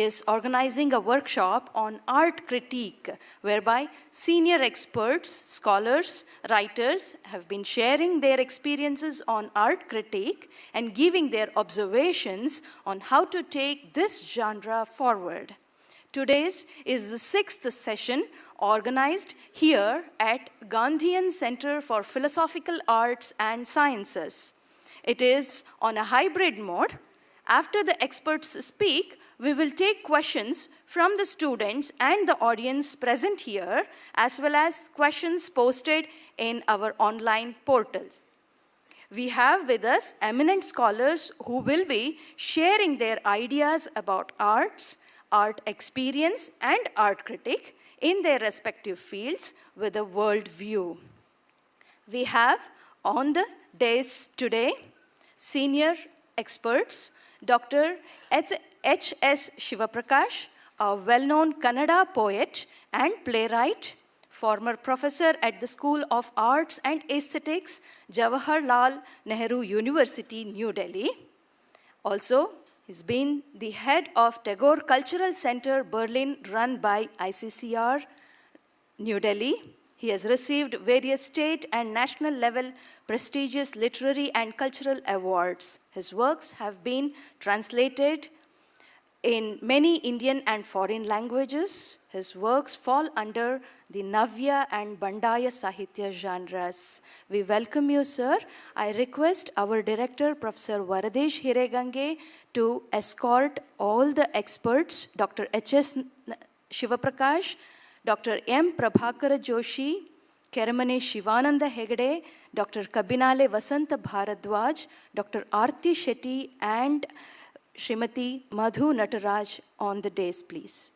is organizing a workshop on art critique, whereby senior experts, scholars, writers have been sharing their experiences on art critique and giving their observations on how to take this genre forward. Today's is the 6th session organized here at Gandhian Centre for Philosophical Arts and Sciences. It is on a hybrid mode. After the experts speak, we will take questions from the students and the audience present here, as well as questions posted in our online portals. We have with us eminent scholars who will be sharing their ideas about arts, art experience, and art critique in their respective fields with a world view. We have on the dais today senior experts, Dr. H.S. Shivaprakash, a well-known Kannada poet and playwright, former professor at the School of Arts and Aesthetics, Jawaharlal Nehru University, New Delhi. Also, he's been the head of Tagore Cultural Center, Berlin, run by ICCR, New Delhi. He has received various state and national level prestigious literary and cultural awards. His works have been translated in many Indian and foreign languages. His works fall under the Navya and Bandaya Sahitya genres. We welcome you, sir. I request our director, Professor Varadesh Hiregange, to escort all the experts, Dr. H.S. Shivaprakash, Dr. M. Prabhakara Joshi, Keramane Shivananda Hegde, Dr. Kabinale Vasanta Bharadwaj, Dr. Aarti Shetty, and Srimati Madhu Nataraj on the dais, please.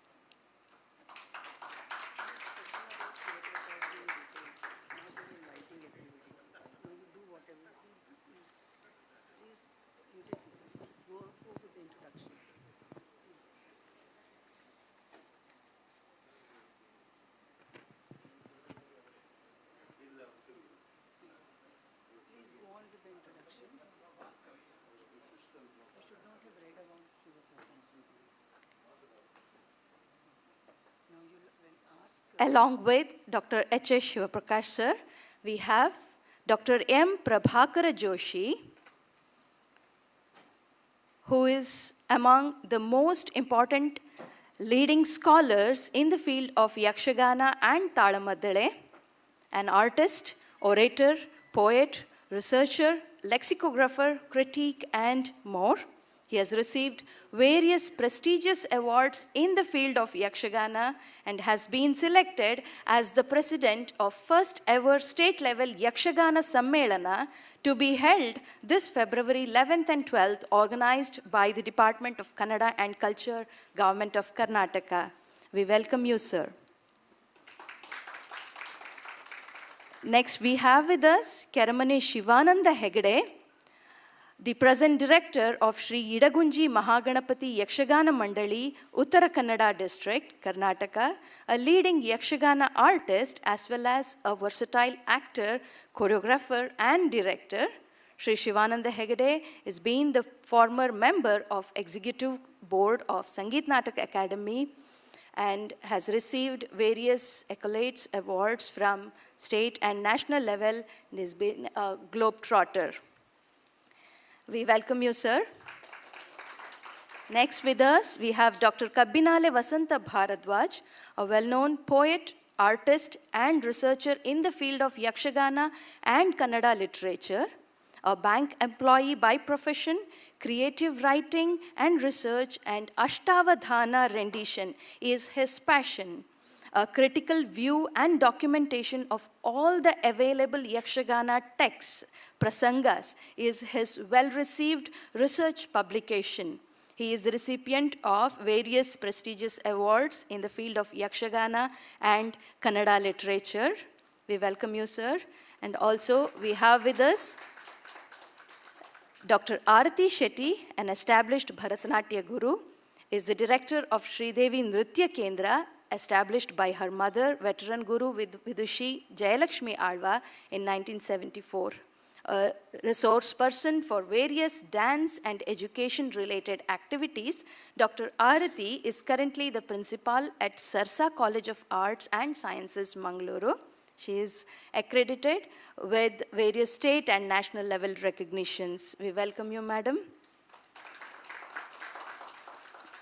Along with Dr. H.S. Shivaprakash, sir, we have Dr. M. Prabhakara Joshi, who is among the most important leading scholars in the field of Yakshagana and Talamadale, an artist, orator, poet, researcher, lexicographer, critique, and more. He has received various prestigious awards in the field of Yakshagana and has been selected as the president of first ever state level Yakshagana Sammelana to be held this February 11th and 12th, organized by the Department of Kannada and Culture, Government of Karnataka. We welcome you, sir. Next, we have with us Keramane Shivananda Hegde, the present director of Sri Idagunji Mahaganapati Yakshagana Mandali, Uttara Kannada District, Karnataka, a leading Yakshagana artist as well as a versatile actor, choreographer, and director. Sri Shivananda Hegde has been the former member of Executive Board of Sangeet Natak Akademi and has received various accolades, awards from state and national level, and has been a globetrotter. We welcome you, sir. Next with us, we have Dr. Kabinale Vasanta Bharadwaj, a well-known poet, artist, and researcher in the field of Yakshagana and Kannada literature, a bank employee by profession, creative writing and research, and Ashtavadhana rendition is his passion. A critical view and documentation of all the available Yakshagana texts, prasangas, is his well-received research publication. He is the recipient of various prestigious awards in the field of Yakshagana and Kannada literature. We welcome you, sir. And also we have with us Dr. Aarti Shetty, an established Bharatanatyam guru, is the director of Sridevi Nritya Kendra, established by her mother, veteran guru Vidushi Jayalakshmi Alva in 1974. a resource person for various dance and education-related activities. Dr. Arati is currently the principal at Sarsa College of Arts and Sciences, Mangaluru. She is accredited with various state and national level recognitions. We welcome you, madam.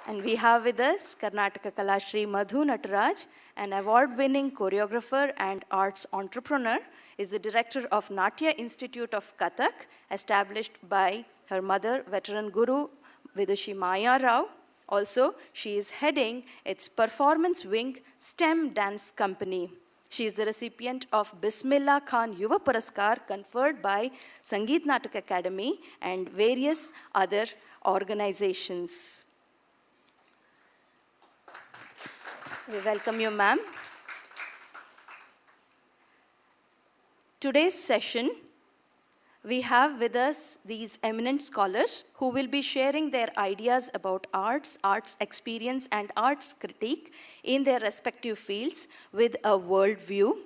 And we have with us Karnataka Kalashri Madhu Nataraj, an award-winning choreographer and arts entrepreneur, is the director of Natya Institute of Kathak, established by her mother, veteran guru Vidushi Maya Rao. Also, she is heading its performance wing STEM dance company. She is the recipient of Bismillah Khan Yuva Puraskar conferred by Sangeet Natak Akademi and various other organizations. We welcome you, ma'am. Today's session, we have with us these eminent scholars who will be sharing their ideas about arts, arts experience, and arts critique in their respective fields with a world view.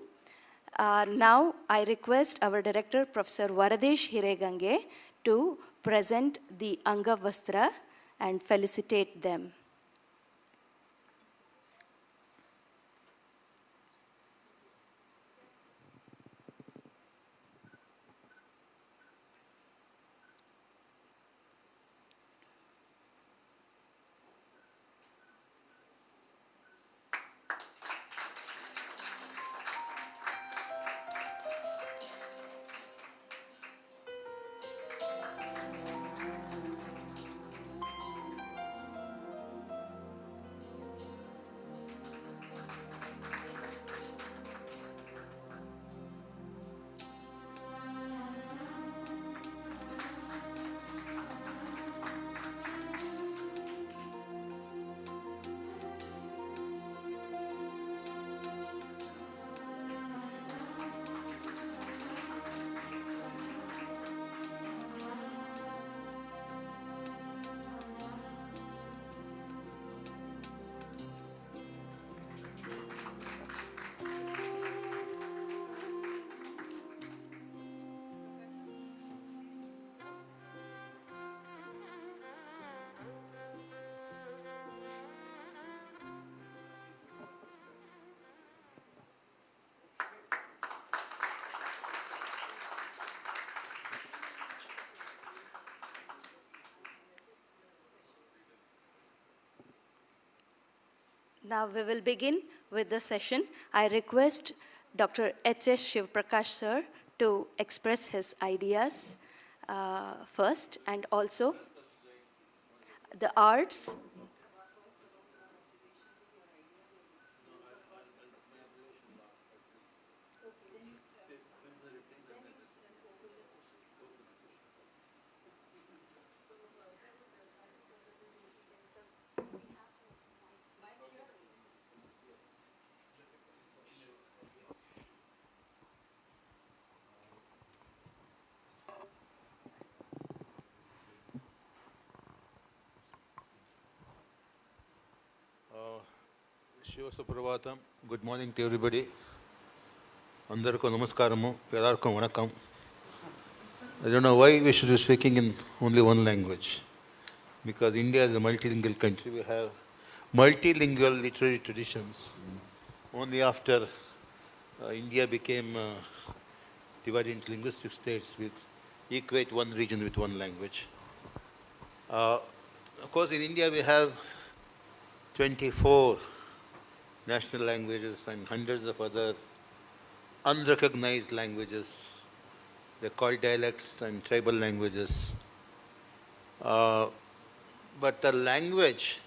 Now, I request our director, Professor Varadesh Hiregange, to present the Angavastra and felicitate them. Now we will begin with the session. I request Dr. H.S. Shivprakash sir to express his ideas first, and also the arts. Shiva Suprabhatam. Good morning to everybody. Andarku namaskaramu, ellarku vanakkam. I don't know why we should be speaking in only one language. Because India is a multilingual country. We have multilingual literary traditions. Only after India became divided into linguistic states with equate one region with one language. Of course, in India we have 24 national languages and hundreds of other unrecognized languages. They're called dialects and tribal languages. But the language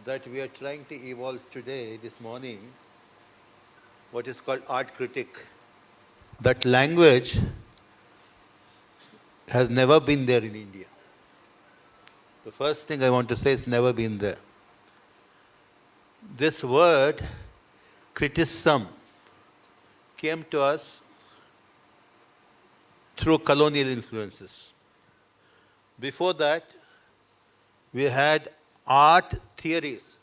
that we are trying to evolve today, this morning, what is called art critique, that language has never been there in India. The first thing I want to say is never been there. This word, criticism, came to us through colonial influences. Before that, we had art theories.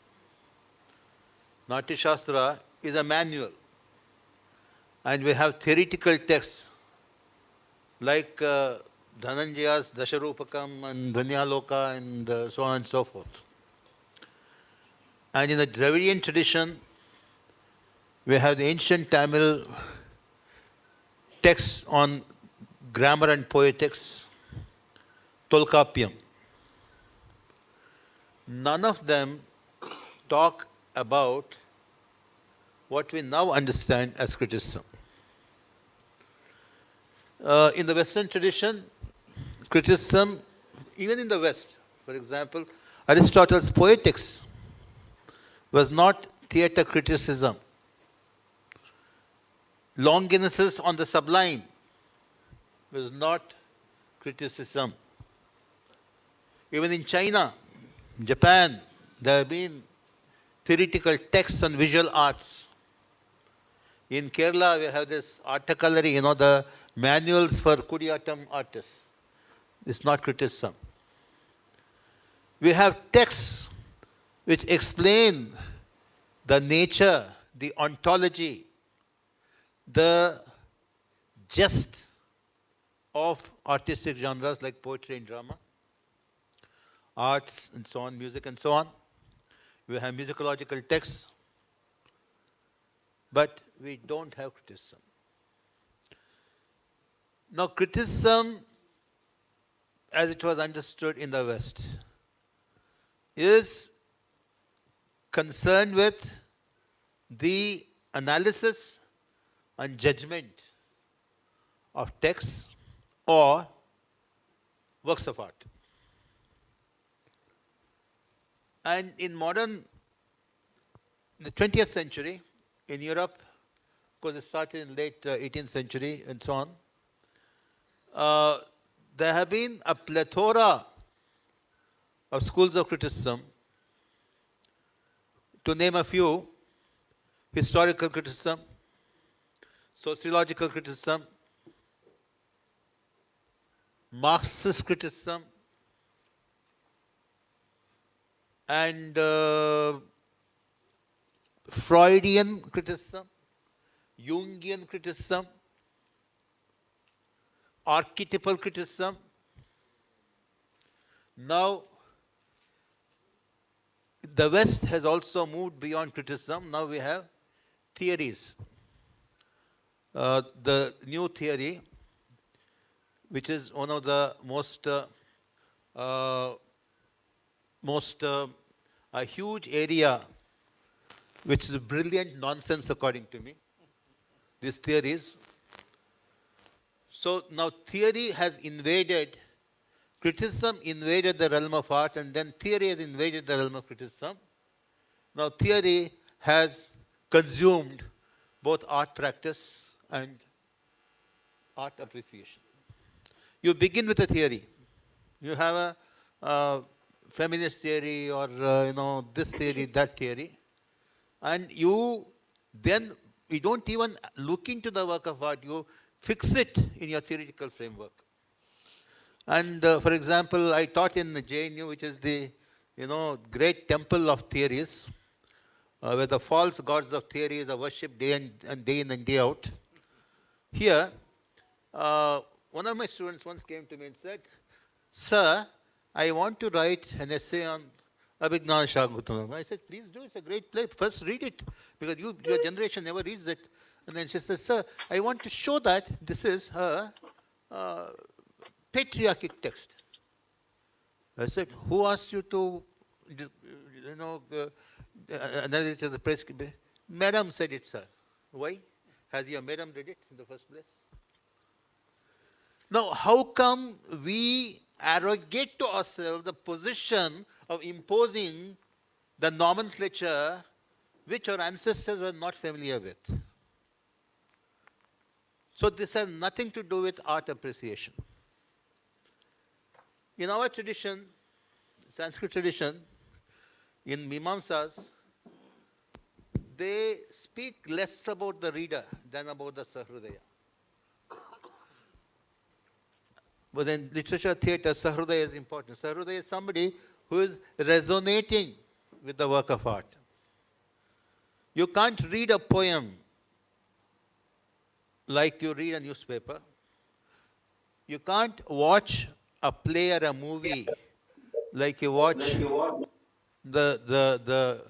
Natya Shastra is a manual. And we have theoretical texts like Dhananjaya's Dasharupakam and Dhanyaloka and so on and so forth. And in the Dravidian tradition, we have the ancient Tamil texts on grammar and poetics, Tolkappiyam. None of them talk about what we now understand as criticism. In the Western tradition, criticism, even in the West, for example, Aristotle's Poetics was not theatre criticism. Longinus's On the Sublime was not criticism. Even in China, Japan, there have been theoretical texts on visual arts. In Kerala, we have this artakalari, the manuals for Kudiyattam artists. It's not criticism. We have texts which explain the nature, the ontology, the gist of artistic genres like poetry and drama, arts and so on, music and so on. We have musicological texts, but we don't have criticism. Now, criticism, as it was understood in the West, is concerned with the analysis and judgment of texts or works of art. And in the 20th century, in Europe, because it started in late 18th century and so on, there have been a plethora of schools of criticism. To name a few: historical criticism, sociological criticism, Marxist criticism, and Freudian criticism, Jungian criticism, archetypal criticism. Now, the West has also moved beyond criticism. Now we have theories. The new theory, which is one of the a huge area, which is brilliant nonsense according to me, these theories. So now theory has invaded, criticism invaded the realm of art, and then theory has invaded the realm of criticism. Now theory has consumed both art practice and art appreciation. You begin with a theory. You have a feminist theory or this theory, that theory, and you don't even look into the work of art. You fix it in your theoretical framework. And for example, I taught in the JNU, which is the great temple of theories, where the false gods of theories are worshipped day in and day out. Here, one of my students once came to me and said, "Sir, I want to write an essay on Abhignan Shakuntala." I said, "Please do. It's a great play. First read it, because your generation never reads it." And then she says, "Sir, I want to show that this is a patriarchic text." I said, "Who asked you to, analyze it as a press?" "Madam said it, sir." "Why? Has your madam read it in the first place?" Now, how come we arrogate to ourselves the position of imposing the nomenclature which our ancestors were not familiar with? So this has nothing to do with art appreciation. In our tradition, Sanskrit tradition, in Mimamsas, they speak less about the reader than about the Sahrudaya. But in literature, theatre, Sahrudaya is important. Sahrudaya is somebody who is resonating with the work of art. You can't read a poem like you read a newspaper. You can't watch a play or a movie like you watch the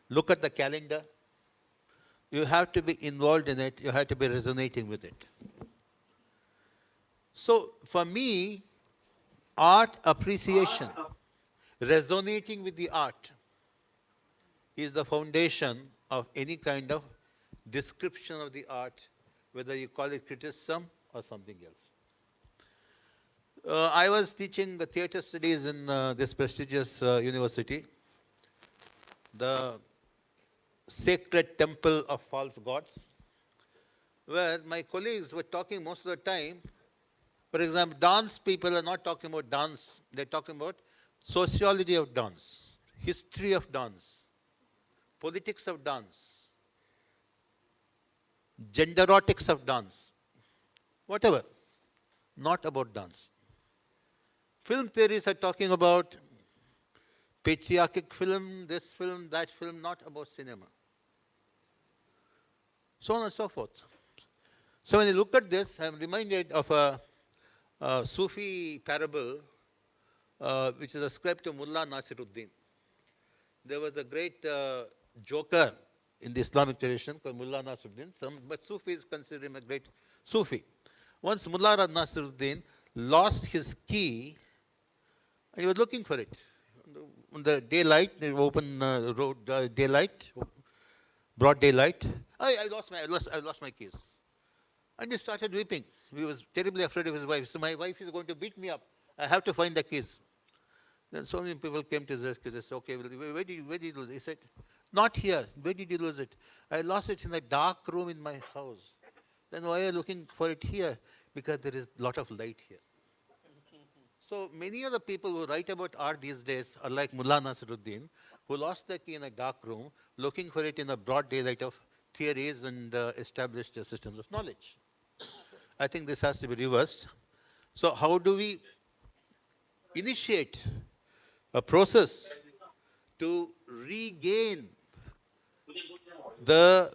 look at the calendar. You have to be involved in it. You have to be resonating with it. So for me, art appreciation, resonating with the art, is the foundation of any kind of description of the art, whether you call it criticism or something else. I was teaching the theatre studies in this prestigious university, the Sacred Temple of False Gods, where my colleagues were talking most of the time. For example, dance people are not talking about dance, they're talking about sociology of dance, history of dance, politics of dance, genderotics of dance, whatever, not about dance. Film theories are talking about patriarchic film, this film, that film, not about cinema. So on and so forth. So when you look at this, I'm reminded of a Sufi parable which is ascribed to Mullah Nasiruddin. There was a great joker in the Islamic tradition called Mullah Nasiruddin, but Sufis consider him a great Sufi. Once Mullah Nasiruddin lost his key, and he was looking for it. On the daylight, open road, daylight, broad daylight. I lost my keys. And he started weeping. He was terribly afraid of his wife. So my wife is going to beat me up. I have to find the keys. Then so many people came to his rescue. They said, okay, where did you lose it? He said, not here. Where did you lose it? I lost it in a dark room in my house. Then why are you looking for it here? Because there is a lot of light here. So many of the people who write about art these days are like Mullah Nasiruddin, who lost their key in a dark room, looking for it in a broad daylight of theories and established systems of knowledge. I think this has to be reversed. So how do we initiate a process to regain the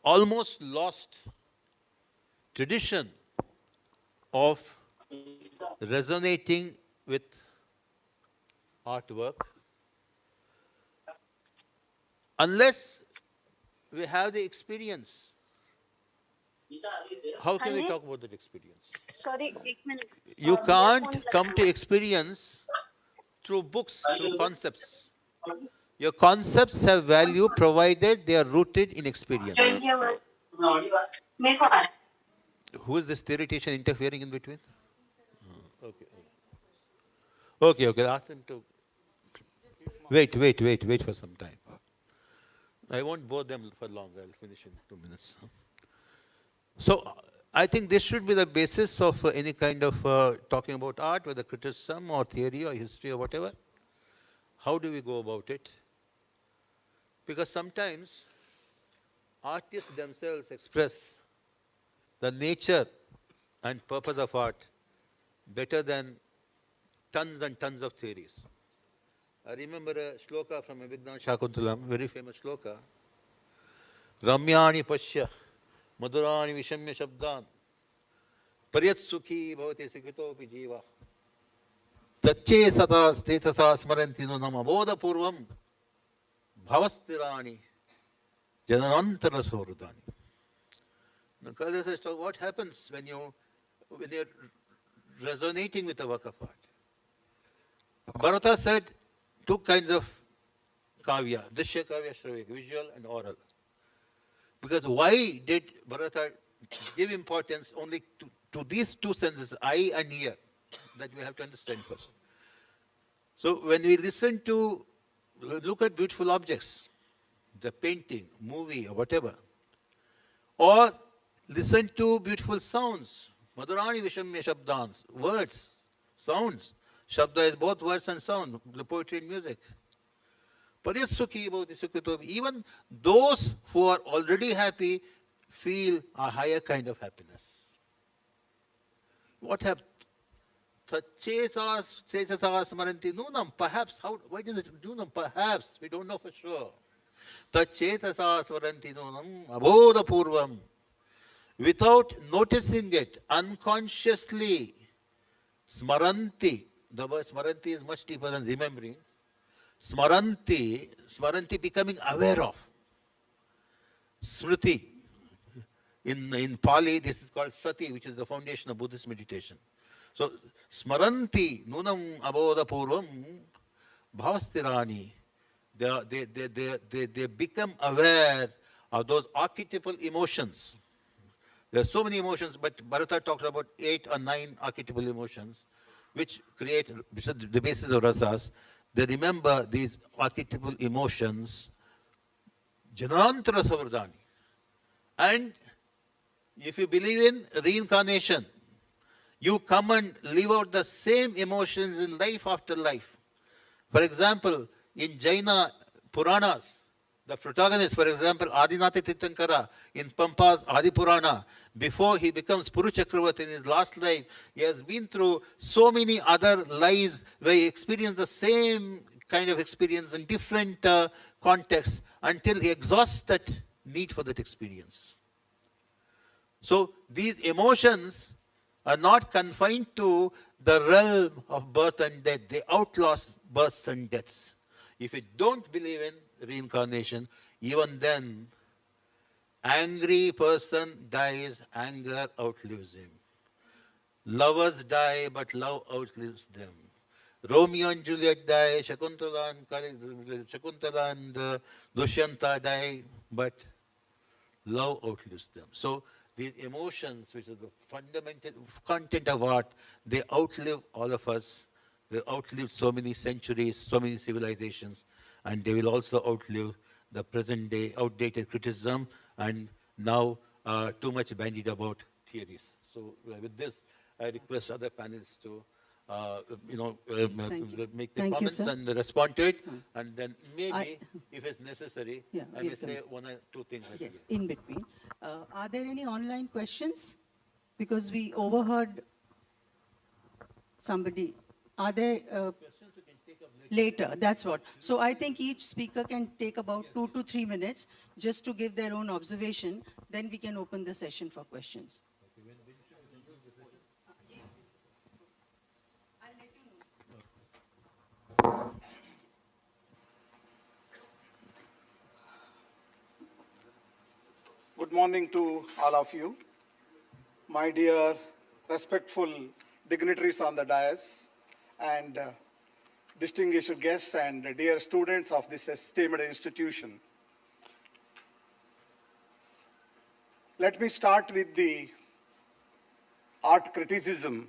almost lost tradition of resonating with artwork, unless we have the experience? How can we talk about that experience? Sorry, एक minute. You can't come to experience through books, through concepts. Your concepts have value provided they are rooted in experience. Who is this theoretician interfering in between? Okay. Ask him to wait for some time. I won't bore them for long. I'll finish in 2 minutes. So I think this should be the basis of any kind of talking about art, whether criticism or theory or history or whatever. How do we go about it? Because sometimes artists themselves express the nature and purpose of art better than tons and tons of theories. I remember a shloka from Abhignan Shakuntalam, very famous shloka. Ramyani Pashya Madhurani Vishamya Shabdan Paryat Sukhi Bhavati Sikhitopi Jiva Tache Satas Tetasa Smarantino Namaboda Purvam Bhavastirani Janantara Saurudani. The Kali says, what happens when you're resonating with a work of art? Bharata said two kinds of kavya, Drishya Kavya, Shravya, visual and oral. Because why did Bharata give importance only to these two senses, eye and ear? That we have to understand first. So when we look at beautiful objects, the painting, movie or whatever, or listen to beautiful sounds, Madhurani Vishamya Shabdans, words, sounds. Shabda is both words and sound, the poetry and music. Even those who are already happy feel a higher kind of happiness. What happens? Perhaps, why does it do them? Perhaps, we don't know for sure. Without noticing it, unconsciously, Smaranti, the word smaranti is much deeper than remembering. Smaranti becoming aware of. Smriti, in Pali, this is called sati, which is the foundation of Buddhist meditation. So, smaranti, nunam abodha purvam, bhavastirani. They become aware of those archetypal emotions. There are so many emotions, but Bharata talked about 8 or 9 archetypal emotions, which create the basis of rasas. They remember these archetypal emotions, janantara savardhani. And if you believe in reincarnation, you come and live out the same emotions in life after life. For example, in Jaina Puranas, the protagonist, for example, Adinatha Tirthankara, in Pampa's Adi Purana, before he becomes Puru Chakravarti in his last life, he has been through so many other lives where he experienced the same kind of experience in different contexts until he exhausts that need for that experience. So these emotions are not confined to the realm of birth and death. They outlast births and deaths. If you don't believe in reincarnation, even then, angry person dies, anger outlives him. Lovers die, but love outlives them. Romeo and Juliet die, Shakuntala and Dushyanta die, but love outlives them. So these emotions, which are the fundamental content of art, they outlive all of us. They outlive so many centuries, so many civilizations, and they will also outlive the present day outdated criticism and now too much bandied about theories. So with this, I request other panelists to make the comments and respond to it, and then maybe, if it's necessary, I may say one or two things. Yes, in between. Are there any online questions? Because we overheard somebody. Are there Questions you can take up later. later? That's what. So I think each speaker can take about 2 to 3 minutes just to give their own observation. Then we can open the session for questions. Good morning to all of you. My dear respectful dignitaries on the dais and distinguished guests and dear students of this esteemed institution. Let me start with the art criticism.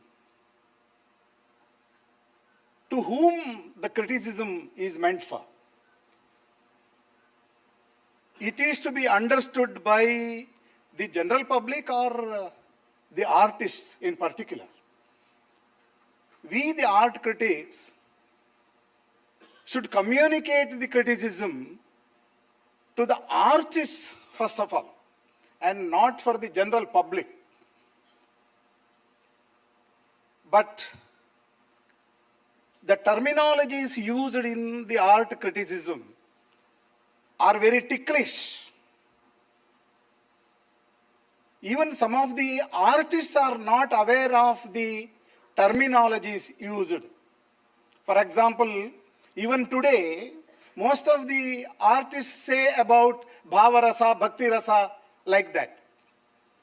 To whom the criticism is meant for? It is to be understood by the general public or the artists in particular. We, the art critics, should communicate the criticism to the artists first of all, and not for the general public. But the terminologies used in the art criticism are very ticklish. Even some of the artists are not aware of the terminologies used. For example, even today, most of the artists say about bhava rasa, bhakti rasa, like that.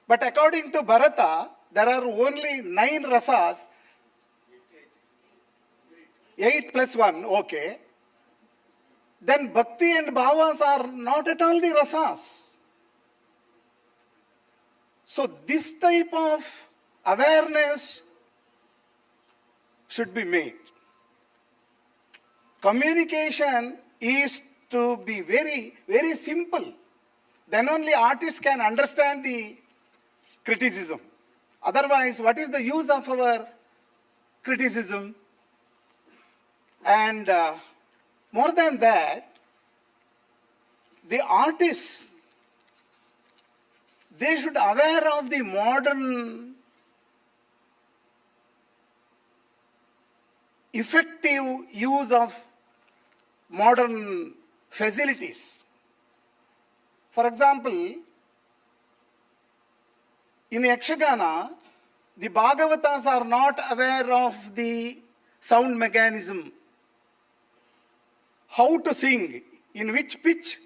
But according to Bharata, there are only 9 rasas. 8 plus 1, okay. Then bhakti and bhavas are not at all the rasas. So this type of awareness should be made. Communication is to be very, very simple. Then only artists can understand the criticism. Otherwise, what is the use of our criticism? And more than that, the artists, they should aware of the modern effective use of modern facilities. For example, in Yakshagana, the Bhagavatas are not aware of the sound mechanism, how to sing, in which pitch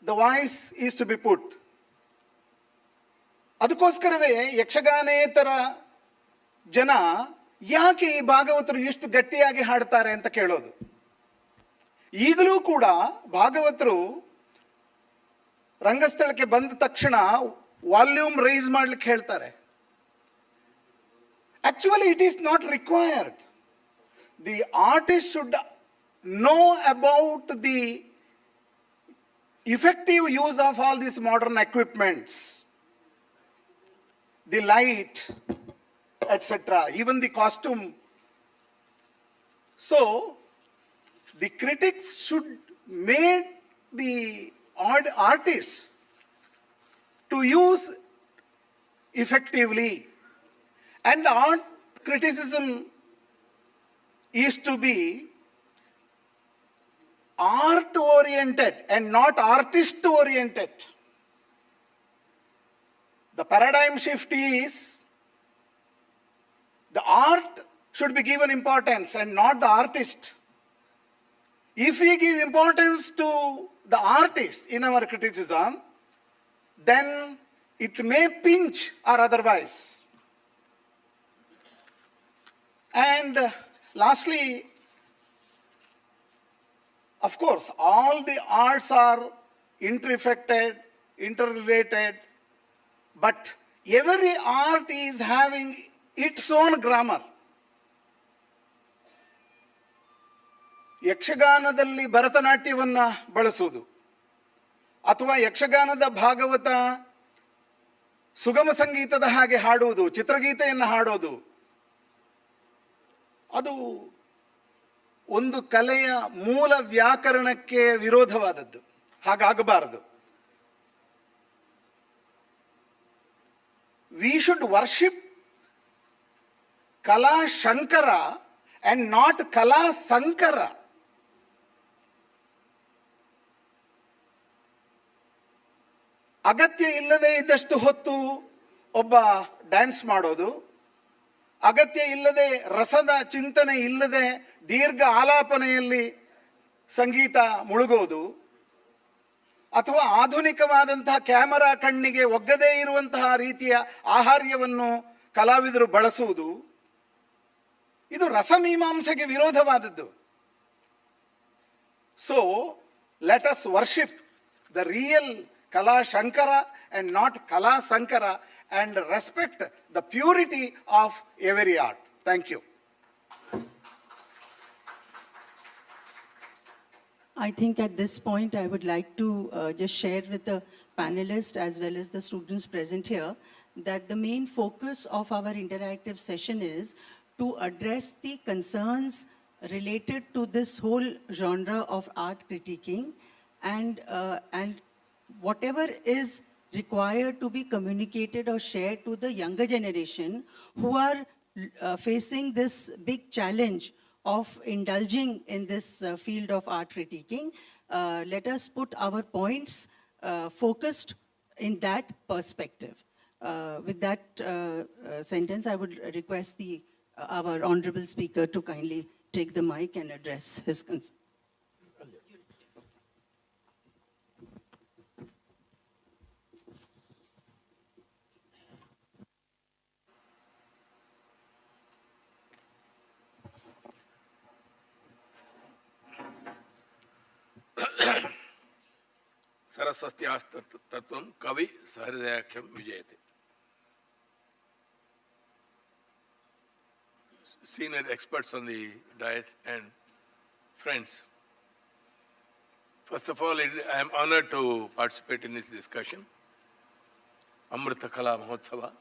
the voice is to be put. ಅದಕ್ಕೋಸ್ಕರವೇ ಯಕ್ಷಗಾನೇತರ ಜನ ಯಾಕೆ ಈ ಭಾಗವತರು ಇಷ್ಟು ಗಟ್ಟಿಯಾಗಿ ಹಾಡ್ತಾರೆ ಅಂತ ಕೇಳೋದು. ಈಗಲೂ ಕೂಡ ಭಾಗವತರು ರಂಗಸ್ಥಳಕ್ಕೆ ಬಂದ ತಕ್ಷಣ ವಾಲ್ಯೂಮ್ ರೈಸ್ ಮಾಡ್ಲಿಕ್ಕೆ ಹೇಳ್ತಾರೆ. Actually, it is not required. The artist should know about the effective use of all these modern equipments, the light, etc., even the costume. So, the critics should make the artists to use effectively. And the art criticism is to be art-oriented and not artist-oriented. The paradigm shift is the art should be given importance and not the artist. If we give importance to the artist in our criticism, then it may pinch or otherwise. And lastly, of course, all the arts are interrelated, but every art is having its own grammar. ಯಕ್ಷಗಾನದಲ್ಲಿ ಭರತನಾಟ್ಯವನ್ನು ಬಳಸುವುದು ಅಥವಾ ಯಕ್ಷಗಾನದ ಭಾಗವತ ಸುಗಮ ಸಂಗೀತದ ಹಾಗೆ ಹಾಡುವುದು, ಚಿತ್ರಗೀತೆಯನ್ನು ಹಾಡೋದು, ಅದು ಒಂದು ಕಲೆಯ ಮೂಲ ವ್ಯಾಕರಣಕ್ಕೆ ವಿರೋಧವಾದದ್ದು. ಹಾಗಾಗಬಾರದು. We should worship Kala Shankara and not Kala Sankara. ಅಗತ್ಯ ಇಲ್ಲದೆ ಇದ್ದಷ್ಟು ಹೊತ್ತು ಒಬ್ಬ ಡ್ಯಾನ್ಸ್ ಮಾಡೋದು, ಅಗತ್ಯ ಇಲ್ಲದೆ ರಸದ ಚಿಂತನೆ ಇಲ್ಲದೆ ದೀರ್ಘ ಆಲಾಪನೆಯಲ್ಲಿ ಸಂಗೀತ ಮುಳುಗೋದು, ಅಥವಾ ಆಧುನಿಕವಾದಂತಹ ಕ್ಯಾಮರಾ ಕಣ್ಣಿಗೆ ಒಗ್ಗದೇ ಇರುವಂತಹ ರೀತಿಯ ಆಹಾರ್ಯವನ್ನು ಕಲಾವಿದರು ಬಳಸುವುದು, ಇದು ರಸಮೀಮಾಂಸೆಗೆ ವಿರೋಧವಾದದ್ದು. So let us worship the real Kala Shankara and not Kala Sankara, and respect the purity of every art. Thank you. I think at this point I would like to just share with the panelists as well as the students present here that the main focus of our interactive session is to address the concerns related to this whole genre of art critiquing, and whatever is required to be communicated or shared to the younger generation who are facing this big challenge of indulging in this field of art critiquing. Let us put our points focused in that perspective. With that sentence, I would request our honorable speaker to kindly take the mic and address his concern. सरस्वत्यास्तत्वं कवि सहृदयाख्यं विजयते. Senior experts on the dais and friends. First of all, I am honored to participate in this discussion. Amrit Kala Mahotsava,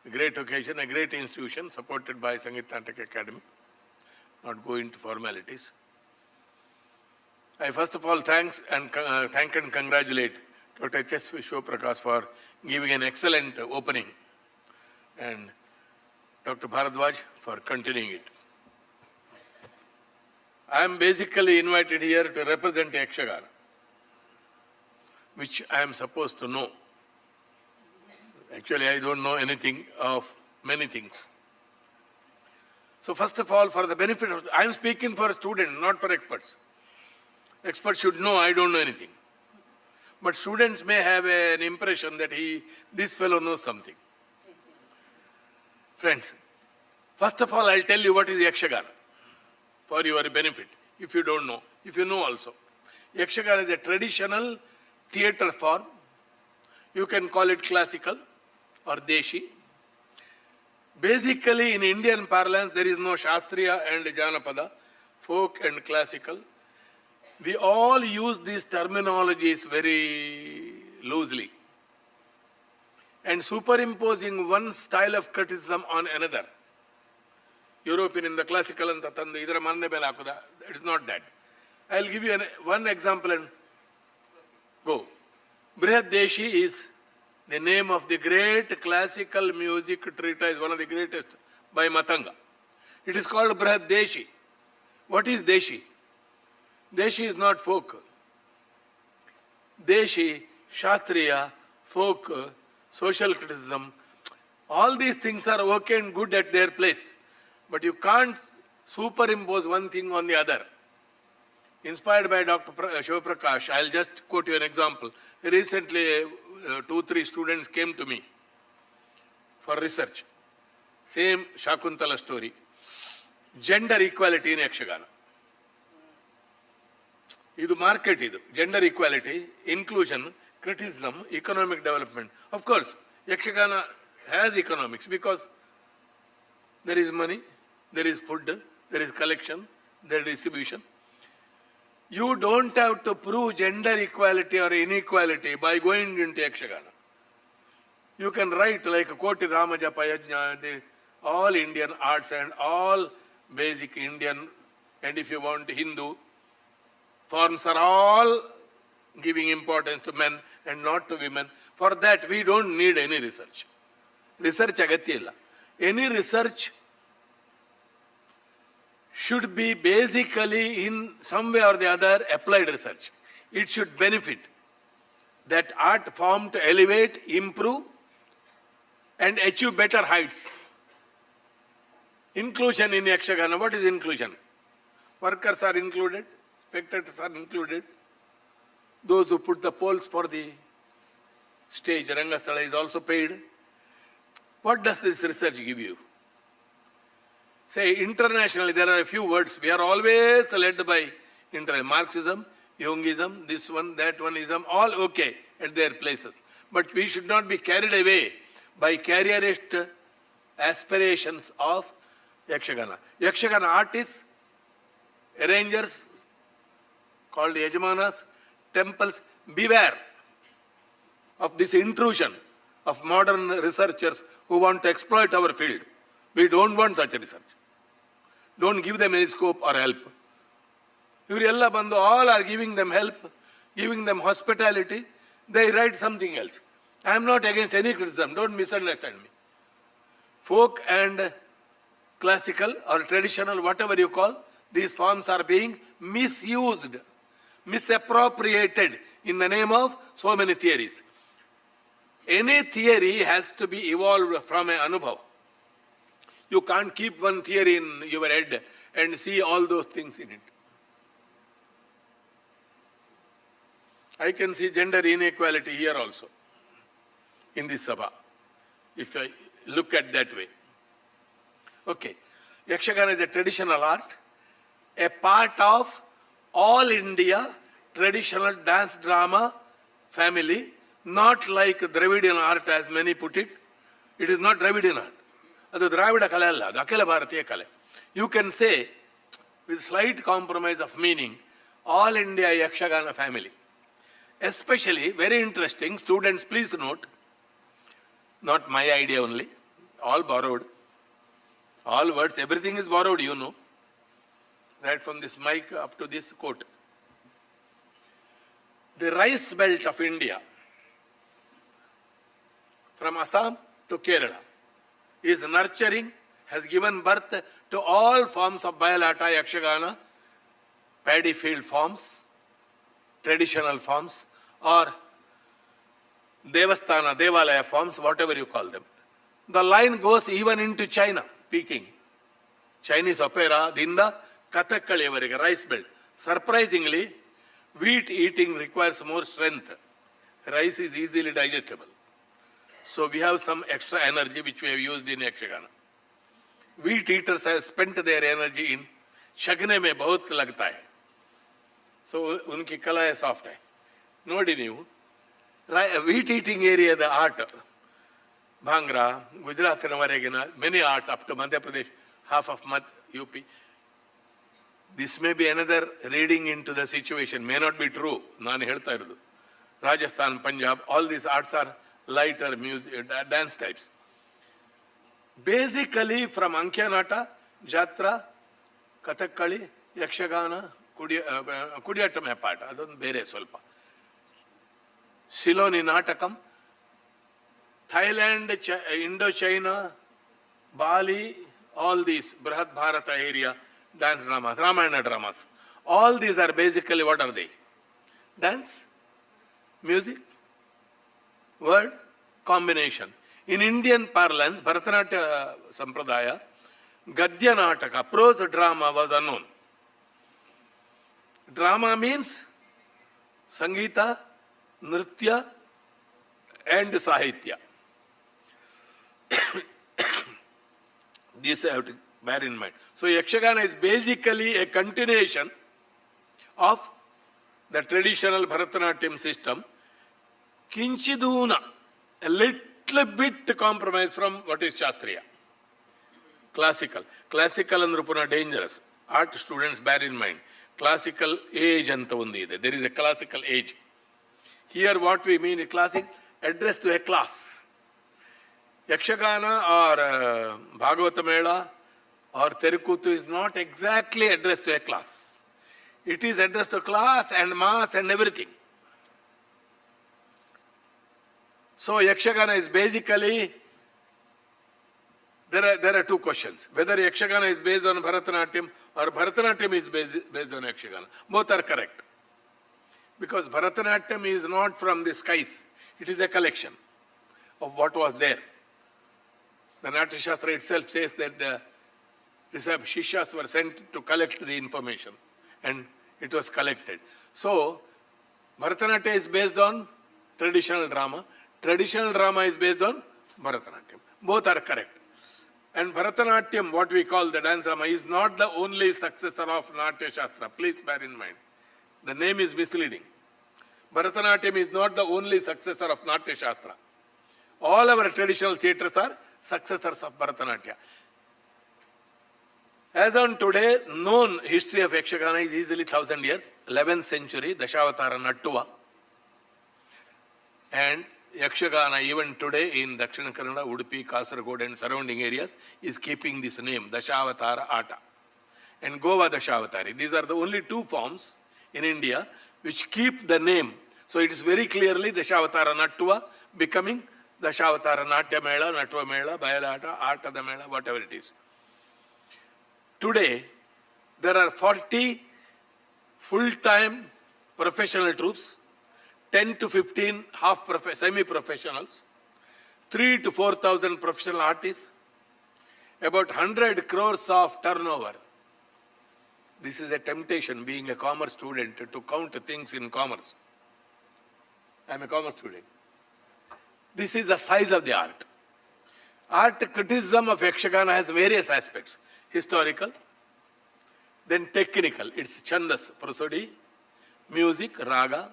a great occasion, a great institution supported by Sangeet Natak Akademi. Not go into formalities. I first of all thank and congratulate Dr. H.S. Vishwaprakash for giving an excellent opening, and Dr. Bharadwaj for continuing it. I am basically invited here to represent Yakshagana, which I am supposed to know. Actually, I don't know anything of many things. So first of all, for the benefit of, I am speaking for students, not for experts. Experts should know I don't know anything. But students may have an impression that this fellow knows something. Friends, first of all, I'll tell you what is Yakshagana for your benefit, if you don't know. If you know also. Yakshagana is a traditional theatre form. You can call it classical or Deshi. Basically, in Indian parlance, there is no Shastriya and Janapada, folk and classical. We all use these terminologies very loosely. And superimposing one style of criticism on another. European in the classical and Tatandu, idra manne bela hakuda. It's not that. I'll give you one example and go. Brihad Deshi is the name of the great classical music treatise, one of the greatest, by Matanga. It is called Brihad Deshi. What is Deshi? Deshi is not folk. Deshi, Shastriya, folk, social criticism, all these things are okay and good at their place. But you can't superimpose one thing on the other. Inspired by Dr. Shiva Prakash, I'll just quote you an example. Recently, 2-3 students came to me for research. Same Shakuntala story. Gender equality in Yakshagana. Idu market idu. Gender equality, inclusion, criticism, economic development. Of course, Yakshagana has economics because there is money, there is food, there is collection, there is distribution. You don't have to prove gender equality or inequality by going into Yakshagana. You can write like Koti Ramajapa Yajna, the all Indian arts and all basic Indian, and if you want Hindu, forms are all giving importance to men and not to women. For that, we don't need any research. Research agatya illa. Any research should be basically in some way or the other applied research. It should benefit that art form to elevate, improve, and achieve better heights. Inclusion in Yakshagana. What is inclusion? Workers are included, spectators are included. Those who put the poles for the stage, Rangasthala, is also paid. What does this research give you? Say internationally, there are a few words. We are always led by Marxism, Jungism, this one, that one, ism, all okay at their places. But we should not be carried away by careerist aspirations of Yakshagana. Yakshagana artists, arrangers, called Yajamanas, temples, beware of this intrusion of modern researchers who want to exploit our field. We don't want such a research. Don't give them any scope or help. Ivrella Bandhu, all are giving them help, giving them hospitality. They write something else. I am not against any criticism. Don't misunderstand me. Folk and classical or traditional, whatever you call, these forms are being misused, misappropriated in the name of so many theories. Any theory has to be evolved from an anubhav. You can't keep one theory in your head and see all those things in it. I can see gender inequality here also, in this Sabha, if I look at that way. Okay, Yakshagana is a traditional art, a part of all India traditional dance drama family, not like Dravidian art as many put it. It is not Dravidian art. Adu Dravida kale alla, adu Akhila Bharatiya kale. You can say, with slight compromise of meaning, all India Yakshagana family. Especially, very interesting, students please note, not my idea only, all borrowed. All words, everything is borrowed, you know. Right from this mic up to this quote. The rice belt of India, from Assam to Kerala, is nurturing, has given birth to all forms of Bayalata, Yakshagana, paddy field forms, traditional forms, or Devasthana, Devalaya forms, whatever you call them. The line goes even into China, Peking. Chinese opera, Dinda, Kathakali, rice belt. Surprisingly, wheat eating requires more strength. Rice is easily digestible. So we have some extra energy which we have used in Yakshagana. Wheat eaters have spent their energy in Shagne mein bahut lagta hai. So unki kala hai soft hai. Nodi ನೀವು wheat eating area, the art, Bhangra, Gujarat, many arts up to Madhya Pradesh, half of UP. This may be another reading into the situation, may not be true. Nani helta irudu. Rajasthan, Punjab, all these arts are lighter music, dance types. Basically from Ankyanata, Jatra, Kathakali, Yakshagana, Kudiyattam hai part, adon bere solpa. Siloni Natakam, Thailand, Indochina, Bali, all these, Brahat Bharata area, dance dramas, Ramayana dramas. All these are basically, what are they? Dance, music, word, combination. In Indian parlance, Bharatanatyam Sampradaya, Gadya Nataka, prose drama was unknown. Drama means Sangeeta, Nritya and Sahitya. This I have to bear in mind. So Yakshagana is basically a continuation of the traditional Bharatanatyam system. Kinchiduna, a little bit compromise from what is Shastriya. Classical. Classical and Rupuna dangerous. Art students bear in mind. Classical age anta undi ide. There is a classical age. Here what we mean is classic addressed to a class. Yakshagana or Bhagavata Mela or Terukutu is not exactly addressed to a class. It is addressed to class and mass and everything. So Yakshagana is basically, there are two questions. Whether Yakshagana is based on Bharatanatyam or Bharatanatyam is based on Yakshagana. Both are correct. Because Bharatanatyam is not from the skies. It is a collection of what was there. The Natya Shastra itself says that the Shishyas were sent to collect the information. And it was collected. So, Bharatanatyam is based on traditional drama. Traditional drama is based on Bharatanatyam. Both are correct. And Bharatanatyam, what we call the dance drama, is not the only successor of Natya Shastra. Please bear in mind. The name is misleading. Bharatanatyam is not the only successor of Natya Shastra. All our traditional theatres are successors of Bharatanatyam. As on today, known history of Yakshagana is easily 1000 years, 11th century, Dashavatara Nattuva. And Yakshagana even today in Dakshina Kannada, Udupi, Kasaragod and surrounding areas is keeping this name, Dashavatara Ata. And Goa Dashavatari. These are the only two forms in India which keep the name. So it is very clearly Dashavatara Nattuva becoming Dashavatara Natya Mela, Natva Mela, Bayalata, Ata the Mela, whatever it is. Today, there are 40 full-time professional troops, 10 to 15 semi-professionals, 3 to 4,000 professional artists, about 100 crores of turnover. This is a temptation, being a commerce student, to count things in commerce. I am a commerce student. This is the size of the art. Art criticism of Yakshagana has various aspects. Historical, then technical, it's chandas, prosody, music, raga,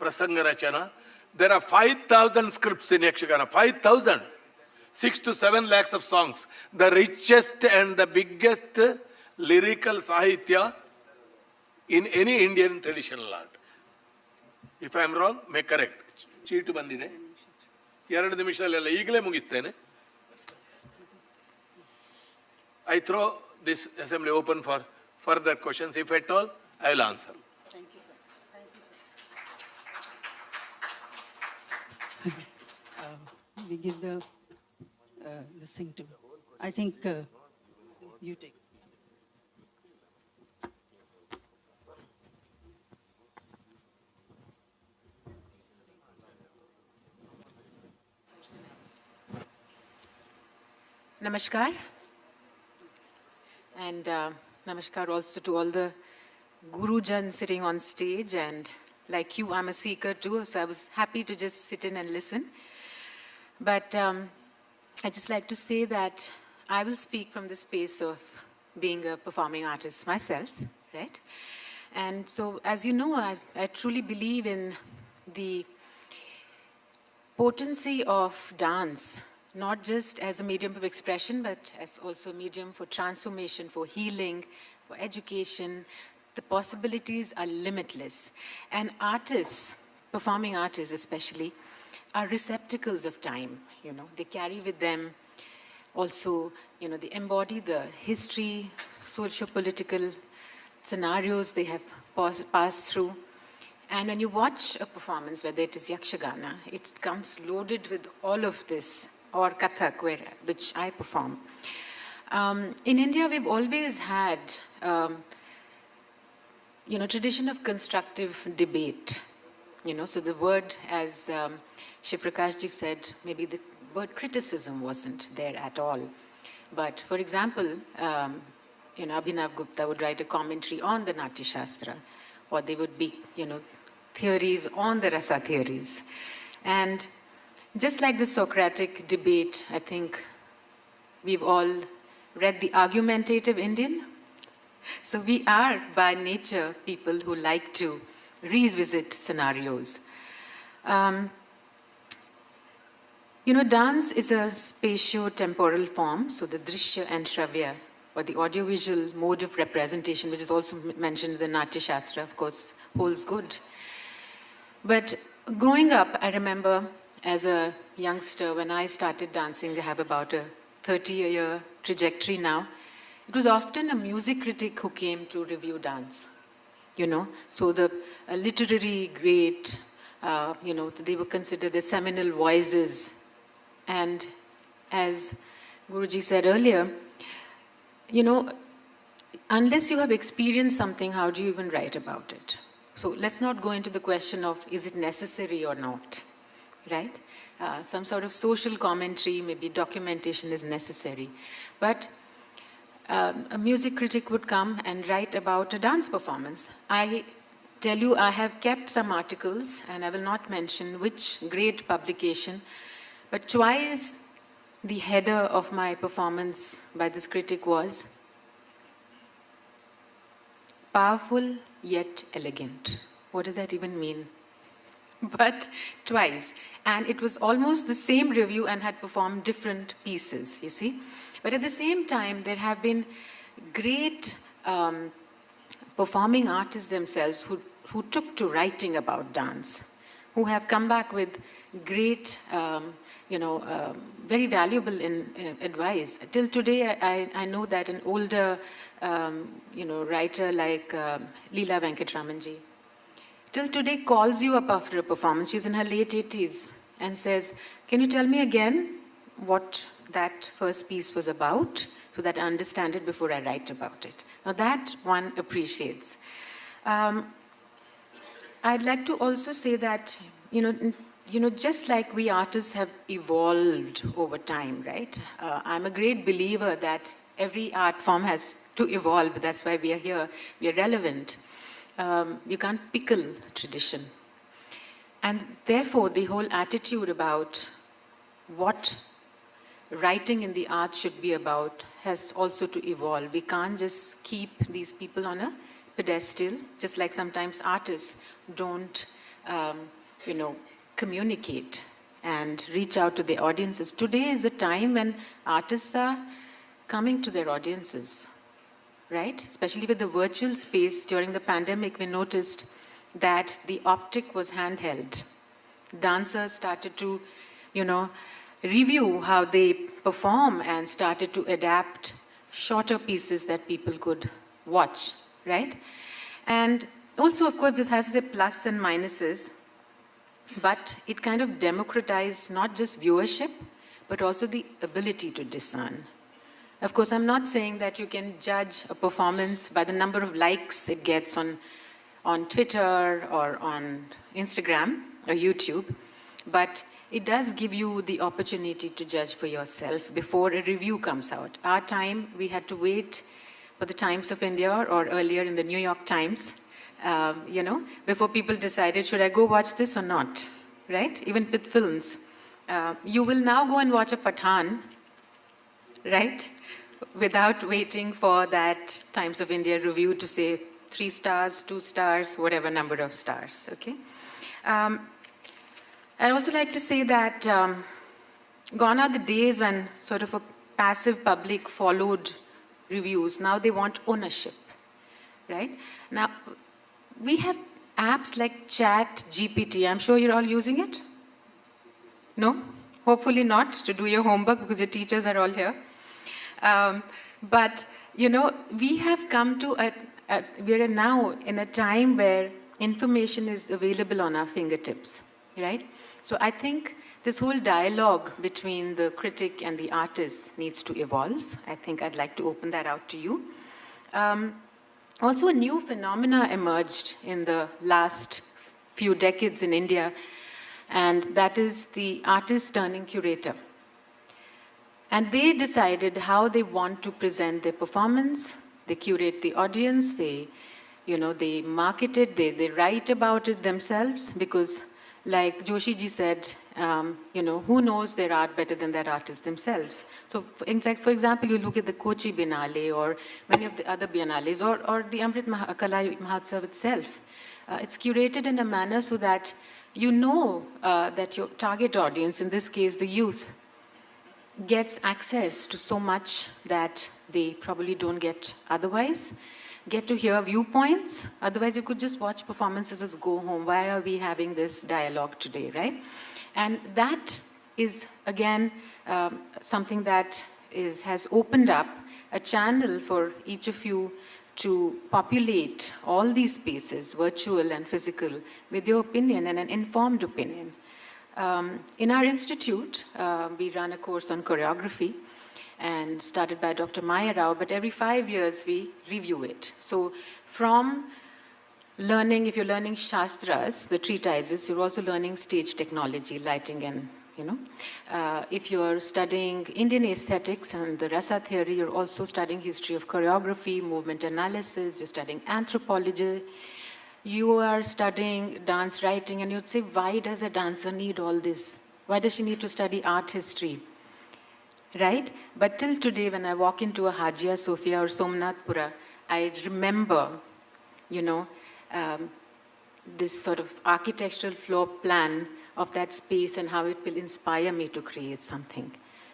prasanga rachana. There are 5,000 scripts in Yakshagana, 5,000, 6 to 7 lakhs of songs. The richest and the biggest lyrical sahitya in any Indian traditional art. If I am wrong, may correct. Cheat bandide. 2 ನಿಮಿಷದಲ್ಲೆಲ್ಲ ಈಗಲೇ ಮುಗಿಸ್ತೇನೆ. I throw this assembly open for further questions. If at all, I will answer. Thank you, sir. Thank you, sir. We give the thing to, I think you take. Namaskar. And namaskar also to all the Gurujan sitting on stage. And like you, I'm a seeker too, so I was happy to just sit in and listen. But I just like to say that I will speak from the space of being a performing artist myself, right? And so, as you know, I truly believe in the potency of dance, not just as a medium of expression, but as also a medium for transformation, for healing, for education. The possibilities are limitless. And artists, performing artists especially, are receptacles of time. They carry with them also, they embody the history, socio-political scenarios they have passed through. And when you watch a performance, whether it is Yakshagana, it comes loaded with all of this, or Kathak, which I perform. In India, we've always had, tradition of constructive debate. So the word, as Shiprakash ji said, maybe the word criticism wasn't there at all. But for example, Abhinav Gupta would write a commentary on the Natya Shastra, or there would be, theories on the rasa theories. And just like the Socratic debate, I think we've all read The Argumentative Indian. So we are by nature people who like to revisit scenarios. Dance is a spatio-temporal form, so the drishya and shravya, or the audiovisual mode of representation, which is also mentioned in the Natya Shastra, of course, holds good. But growing up, I remember as a youngster, when I started dancing, I have about a 30-year trajectory now. It was often a music critic who came to review dance, So the literary great, they were considered the seminal voices. And as Guruji said earlier, unless you have experienced something, how do you even write about it? So let's not go into the question of is it necessary or not, right? Some sort of social commentary, maybe documentation is necessary. But a music critic would come and write about a dance performance. I tell you, I have kept some articles, and I will not mention which great publication, but twice the header of my performance by this critic was powerful yet elegant. What does that even mean? But twice. And it was almost the same review and had performed different pieces, you see. But at the same time, there have been great performing artists themselves who took to writing about dance, who have come back with great, very valuable advice. Till today, I know that an older, writer like Leela Venkatramanji, till today calls you up after a performance. She's in her late 80s and says, can you tell me again what that first piece was about so that I understand it before I write about it? Now that one appreciates. I'd like to also say that, just like we artists have evolved over time, right? I'm a great believer that every art form has to evolve. That's why we are here. We are relevant. You can't pickle tradition. And therefore, the whole attitude about what writing in the art should be about has also to evolve. We can't just keep these people on a pedestal, just like sometimes artists don't, communicate and reach out to their audiences. Today is a time when artists are coming to their audiences, right? Especially with the virtual space during the pandemic, we noticed that the optic was handheld. Dancers started to, review how they perform and started to adapt shorter pieces that people could watch, right? And also, of course, this has the plus and minuses, but it kind of democratized not just viewership, but also the ability to discern. Of course, I'm not saying that you can judge a performance by the number of likes it gets on Twitter or on Instagram or YouTube, but it does give you the opportunity to judge for yourself before a review comes out. Our time, we had to wait for the Times of India or earlier in the New York Times, before people decided, should I go watch this or not, right? Even with films. You will now go and watch a Pathan, right? Without waiting for that Times of India review to say 3 stars, 2 stars, whatever number of stars, okay? I'd also like to say that gone are the days when sort of a passive public followed reviews. Now they want ownership, right? Now, we have apps like Chat GPT. I'm sure you're all using it? No? Hopefully not, to do your homework because your teachers are all here. But, we have come to we're now in a time where information is available on our fingertips, right? So I think this whole dialogue between the critic and the artist needs to evolve. I think I'd like to open that out to you. Also, a new phenomena emerged in the last few decades in India, and that is the artist turning curator. And they decided how they want to present their performance. They curate the audience, they market it, they write about it themselves, because like Joshi ji said, who knows their art better than their artists themselves? So, for example, you look at the Kochi Biennale or many of the other biennales or the Amrit Mahotsav itself. It's curated in a manner so that that your target audience, in this case the youth, gets access to so much that they probably don't get otherwise. Get to hear viewpoints. Otherwise, you could just watch performances as go home. Why are we having this dialogue today, right? And that is, again, something that has opened up a channel for each of you to populate all these spaces, virtual and physical, with your opinion and an informed opinion. In our institute, we run a course on choreography, and started by Dr. Maya Rao, but every 5 years we review it. So from learning, if you're learning Shastras, the treatises, you're also learning stage technology, lighting and, if you're studying Indian aesthetics and the Rasa theory, you're also studying history of choreography, movement analysis, you're studying anthropology, you are studying dance writing, and you'd say, why does a dancer need all this? Why does she need to study art history? Right? But till today, when I walk into a Hagia Sophia or Somnathpura, I remember, this sort of architectural floor plan of that space and how it will inspire me to create something,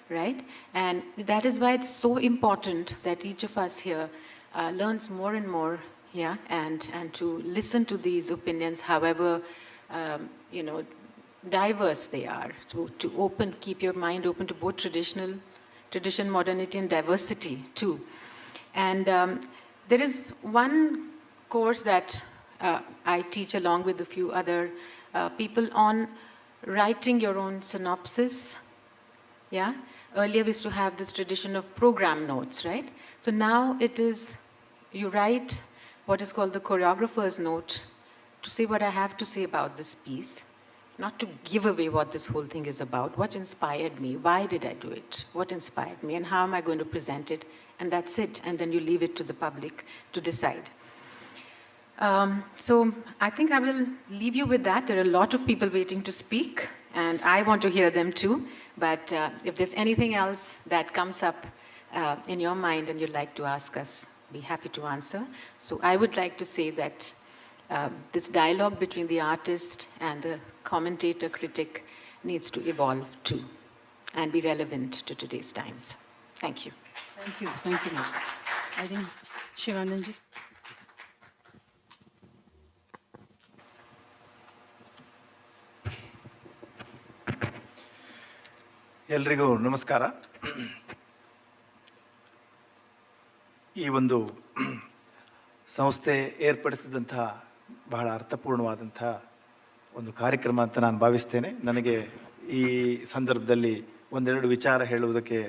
right? And that is why it's so important that each of us here learns more and more, and to listen to these opinions, however, diverse they are, to keep your mind open to both tradition, modernity, and diversity too. And there is one course that I teach along with a few other people on writing your own synopsis. Yeah. Earlier we used to have this tradition of program notes, right? So now it is, you write what is called the choreographer's note to say what I have to say about this piece. Not to give away what this whole thing is about. What inspired me? Why did I do it? What inspired me? And how am I going to present it? And that's it. And then you leave it to the public to decide. So I think I will leave you with that. There are a lot of people waiting to speak, and I want to hear them too. But if there's anything else that comes up in your mind and you'd like to ask us, be happy to answer. So I would like to say that this dialogue between the artist and the commentator, critic, needs to evolve too and be relevant to today's times. Thank you. Thank you, ma'am. I think Shivananji. ಎಲ್ರಿಗೂ ನಮಸ್ಕಾರ. ಈ ಒಂದು ಸಂಸ್ಥೆ ಏರ್ಪಡಿಸಿದಂತಹ ಬಹಳ ಅರ್ಥಪೂರ್ಣವಾದಂಥ ಒಂದು ಕಾರ್ಯಕ್ರಮ ಅಂತ ನಾನು ಭಾವಿಸ್ತೇನೆ. ನನಗೆ ಈ ಸಂದರ್ಭದಲ್ಲಿ ಒಂದೆರಡು ವಿಚಾರ ಹೇಳುವುದಕ್ಕೆ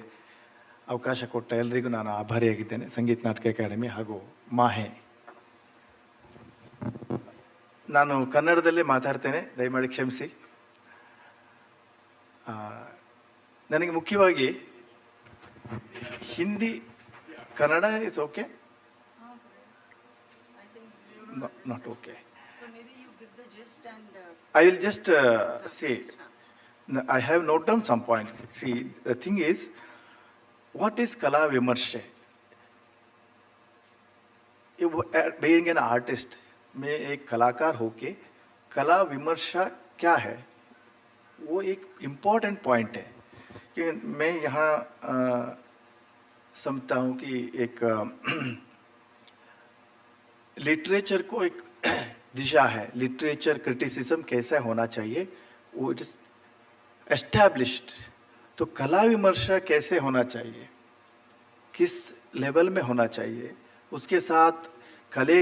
ಅವಕಾಶ ಕೊಟ್ಟ ಎಲ್ರಿಗೂ ನಾನು ಆಭಾರಿಯಾಗಿದ್ದೇನೆ. ಸಂಗೀತ್ ನಾಟಕ ಅಕಾಡೆಮಿ ಹಾಗೂ ಮಾಹೆ. ನಾನು ಕನ್ನಡದಲ್ಲೇ ಮಾತಾಡ್ತೇನೆ, ದಯಮಾಡಿ ಕ್ಷಮಿಸಿ. ನನಗೆ ಮುಖ್ಯವಾಗಿ Hindi, Kannada is okay, not okay. I will just say, I have noted down some points. See, the thing is, what is Kala Vimarsha? Being an artist, मैं एक कलाकार होके कला विमर्शा क्या है, वो एक इम्पॉर्टेंट पॉइंट है. क्योंकि मैं यहाँ समझता हूँ कि एक लिटरेचर को एक दिशा है, लिटरेचर क्रिटिसिज्म कैसा होना चाहिए, वो इट इज एस्टैब्लिश्ड. तो कला विमर्शा कैसे होना चाहिए, किस लेवल में होना चाहिए, उसके साथ कले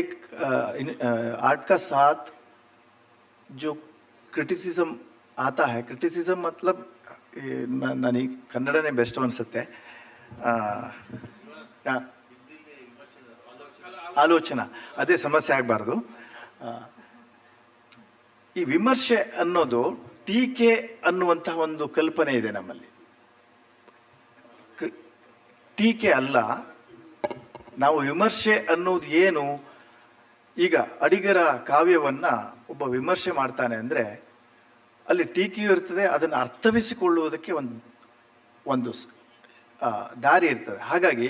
आर्ट का साथ जो क्रिटिसिज्म आता है, क्रिटिसिज्म मतलब नानी कन्नडने बेस्ट अनिಸುತ್ತೆ, ಆಲೋಚನಾ, ಅದೇ ಸಮಸ್ಯೆ ಆಗಬಾರ್ದು. ಈ ವಿಮರ್ಶೆ ಅನ್ನೋದು ಟೀಕೆ ಅನ್ನುವಂತಹ ಒಂದು ಕಲ್ಪನೆ ಇದೆ ನಮ್ಮಲ್ಲಿ. ಟೀಕೆ ಅಲ್ಲ. ನಾವು ವಿಮರ್ಶೆ ಅನ್ನೋದು ಏನು, ಈಗ ಅಡಿಗರ ಕಾವ್ಯವನ್ನ ಒಬ್ಬ ವಿಮರ್ಶೆ ಮಾಡ್ತಾನೆ ಅಂದ್ರೆ ಅಲ್ಲಿ ಟೀಕೆಯೂ ಇರ್ತದೆ, ಅದನ್ನು ಅರ್ಥವಿಸಿಕೊಳ್ಳುವುದಕ್ಕೆ ಒಂದು ದಾರಿ ಇರ್ತದೆ. ಹಾಗಾಗಿ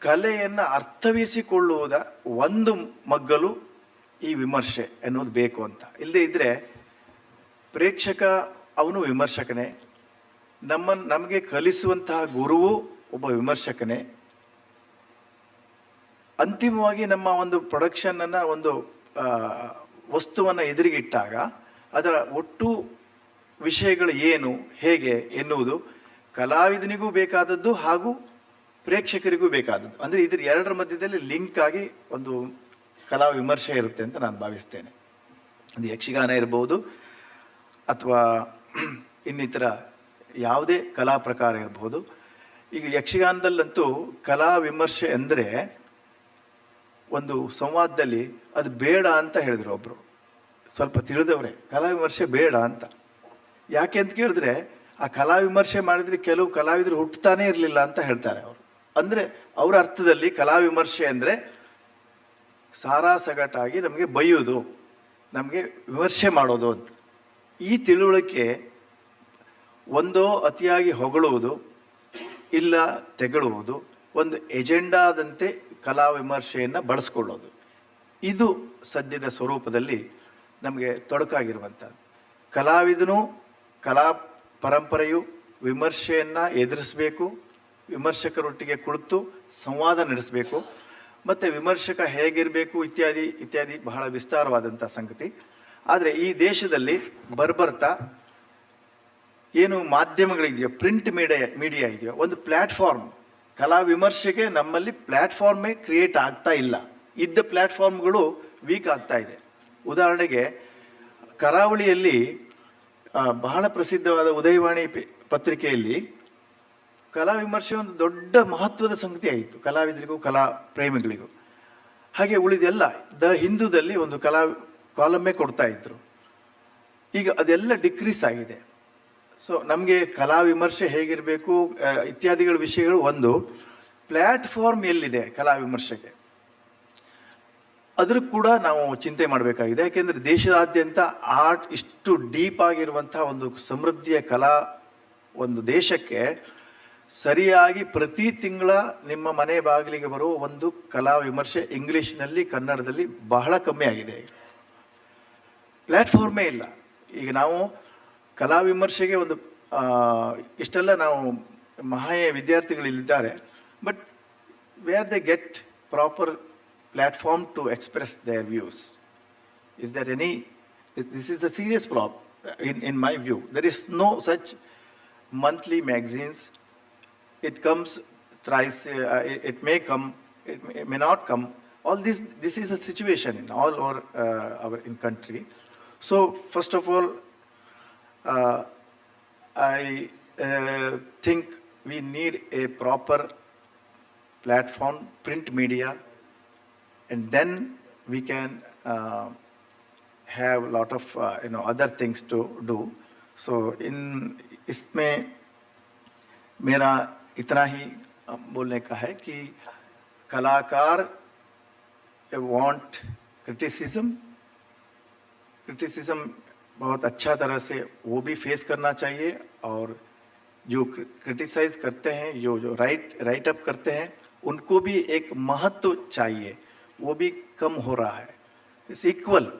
ಕಲೆಯನ್ನು ಅರ್ಥವಿಸಿಕೊಳ್ಳುವುದ ಒಂದು ಮಗ್ಗಲು ಈ ವಿಮರ್ಶೆ ಅನ್ನೋದು ಬೇಕು ಅಂತ. ಇಲ್ಲದೆ ಇದ್ರೆ ಪ್ರೇಕ್ಷಕ ಅವನು ವಿಮರ್ಶಕನೇ, ನಮಗೆ ಕಲಿಸುವಂತಹ ಗುರುವು ಒಬ್ಬ ವಿಮರ್ಶಕನೇ. ಅಂತಿಮವಾಗಿ ನಮ್ಮ ಒಂದು ಪ್ರೊಡಕ್ಷನ್ ಅನ್ನ, ಒಂದು ವಸ್ತುವನ್ನು ಎದುರಿಗಿಟ್ಟಾಗ ಅದರ ಒಟ್ಟು ವಿಷಯಗಳು ಏನು, ಹೇಗೆ ಎನ್ನುವುದು ಕಲಾವಿದನಿಗೂ ಬೇಕಾದದ್ದು ಹಾಗೂ ಪ್ರೇಕ್ಷಕರಿಗೂ ಬೇಕಾದದ್ದು. ಅಂದರೆ ಇದ್ರ ಎರಡರ ಮಧ್ಯದಲ್ಲಿ ಲಿಂಕ್ ಆಗಿ ಒಂದು ಕಲಾ ವಿಮರ್ಶೆ ಇರುತ್ತೆ ಅಂತ ನಾನು ಭಾವಿಸ್ತೇನೆ. ಅದು ಯಕ್ಷಗಾನ ಇರ್ಬೋದು ಅಥವಾ ಇನ್ನಿತರ ಯಾವುದೇ ಕಲಾ ಪ್ರಕಾರ ಇರ್ಬೋದು. ಈಗ ಯಕ್ಷಗಾನದಲ್ಲಂತೂ ಕಲಾ ವಿಮರ್ಶೆ ಅಂದರೆ ಒಂದು ಸಂವಾದದಲ್ಲಿ ಅದು ಬೇಡ ಅಂತ ಹೇಳಿದ್ರು ಒಬ್ರು, ಸ್ವಲ್ಪ ತಿಳಿದವ್ರೆ, ಕಲಾ ವಿಮರ್ಶೆ ಬೇಡ ಅಂತ. ಯಾಕೆ ಅಂತ ಕೇಳಿದ್ರೆ ಆ ಕಲಾ ವಿಮರ್ಶೆ ಮಾಡಿದ್ರೆ ಕೆಲವು ಕಲಾವಿದರು ಹುಟ್ಟುತ್ತಾನೆ ಇರಲಿಲ್ಲ ಅಂತ ಹೇಳ್ತಾರೆ ಅವರು. ಅಂದ್ರೆ ಅವರ ಅರ್ಥದಲ್ಲಿ ಕಲಾ ವಿಮರ್ಶೆ ಅಂದ್ರೆ ಸಾರಾಸಗಟಾಗಿ ನಮಗೆ ಬೈಯೋದು, ನಮಗೆ ವಿಮರ್ಶೆ ಮಾಡೋದು ಅಂತ. ಈ ತಿಳುವಳಿಕೆ ಒಂದೋ ಅತಿಯಾಗಿ ಹೊಗಳುವುದು, ಇಲ್ಲ ತೆಗಳುವುದು, ಒಂದು ಎಜೆಂಡಾದಂತೆ ಕಲಾ ವಿಮರ್ಶೆಯನ್ನು ಬಳಸ್ಕೊಳ್ಳೋದು, ಇದು ಸದ್ಯದ ಸ್ವರೂಪದಲ್ಲಿ ನಮಗೆ ತೊಡಕಾಗಿರುವಂಥದ್ದು. ಕಲಾವಿದನು, ಕಲಾ ಪರಂಪರೆಯು ವಿಮರ್ಶೆಯನ್ನು ಎದುರಿಸಬೇಕು, ವಿಮರ್ಶಕರೊಟ್ಟಿಗೆ ಕುಳಿತು ಸಂವಾದ ನಡೆಸಬೇಕು, ಮತ್ತು ವಿಮರ್ಶಕ ಹೇಗಿರಬೇಕು ಇತ್ಯಾದಿ ಇತ್ಯಾದಿ ಬಹಳ ವಿಸ್ತಾರವಾದಂಥ ಸಂಗತಿ. ಆದರೆ ಈ ದೇಶದಲ್ಲಿ ಬರ್ಬರ್ತಾ ಏನು ಮಾಧ್ಯಮಗಳಿದೆಯೋ, ಪ್ರಿಂಟ್ ಮೀಡಿಯಾ ಇದೆಯೋ, ಒಂದು ಪ್ಲ್ಯಾಟ್ಫಾರ್ಮ್, ಕಲಾ ವಿಮರ್ಶೆಗೆ ನಮ್ಮಲ್ಲಿ ಪ್ಲ್ಯಾಟ್ಫಾರ್ಮೇ ಕ್ರಿಯೇಟ್ ಆಗ್ತಾ ಇಲ್ಲ. ಇದ್ದ ಪ್ಲ್ಯಾಟ್ಫಾರ್ಮ್ಗಳು ವೀಕ್ ಆಗ್ತಾ ಇದೆ. ಉದಾಹರಣೆಗೆ ಕರಾವಳಿಯಲ್ಲಿ ಬಹಳ ಪ್ರಸಿದ್ಧವಾದ ಉದಯವಾಣಿ ಪತ್ರಿಕೆಯಲ್ಲಿ ಕಲಾ ವಿಮರ್ಶೆ ಒಂದು ದೊಡ್ಡ ಮಹತ್ವದ ಸಂಗತಿ ಆಯಿತು ಕಲಾವಿದರಿಗೂ ಕಲಾ ಪ್ರೇಮಿಗಳಿಗೂ. ಹಾಗೆ ಉಳಿದೆಲ್ಲ ದ ಹಿಂದೂದಲ್ಲಿ ಒಂದು ಕಾಲಮ್ಮೇ ಕೊಡ್ತಾ ಇದ್ರು. ಈಗ ಅದೆಲ್ಲ ಡಿಕ್ರೀಸ್ ಆಗಿದೆ. ಸೊ ನಮಗೆ ಕಲಾ ವಿಮರ್ಶೆ ಹೇಗಿರಬೇಕು ಇತ್ಯಾದಿಗಳ ವಿಷಯಗಳು, ಒಂದು ಪ್ಲ್ಯಾಟ್ಫಾರ್ಮ್ ಎಲ್ಲಿದೆ ಕಲಾ ವಿಮರ್ಶೆಗೆ, ಅದ್ರ ಕೂಡ ನಾವು ಚಿಂತೆ ಮಾಡಬೇಕಾಗಿದೆ. ಯಾಕೆಂದರೆ ದೇಶದಾದ್ಯಂತ ಆರ್ಟ್ ಇಷ್ಟು ಡೀಪ್ ಆಗಿರುವಂತಹ ಒಂದು ಸಮೃದ್ಧಿಯ ಕಲಾ ಒಂದು ದೇಶಕ್ಕೆ ಸರಿಯಾಗಿ ಪ್ರತಿ ತಿಂಗಳ ನಿಮ್ಮ ಮನೆ ಬಾಗಿಲಿಗೆ ಬರುವ ಒಂದು ಕಲಾ ವಿಮರ್ಶೆ ಇಂಗ್ಲೀಷ್ನಲ್ಲಿ, ಕನ್ನಡದಲ್ಲಿ ಬಹಳ ಕಮ್ಮಿ ಆಗಿದೆ. ಪ್ಲ್ಯಾಟ್ಫಾರ್ಮೇ ಇಲ್ಲ. ಈಗ ನಾವು ಕಲಾ ವಿಮರ್ಶೆಗೆ ಒಂದು ಇಷ್ಟೆಲ್ಲ ನಾವು ಮಹಾಯ ವಿದ್ಯಾರ್ಥಿಗಳು ಇಲ್ಲಿದ್ದಾರೆ, but where they get proper platform to express their views. Is there any, this is a serious problem in my view. There is no such monthly magazines. It comes thrice, it may come, it may not come. All this is a situation in all over our in country. So first of all, I think we need a proper platform, print media, and then we can have a lot of other things to do. सो इसमें मेरा इतना ही बोलने का है कि कलाकार want criticism बहुत अच्छा तरह से वो भी फेस करना चाहिए, और जो क्रिटिसाइज करते हैं, जो राइट अप करते हैं, उनको भी एक महत्व चाहिए, वो भी कम हो रहा है. It's equal.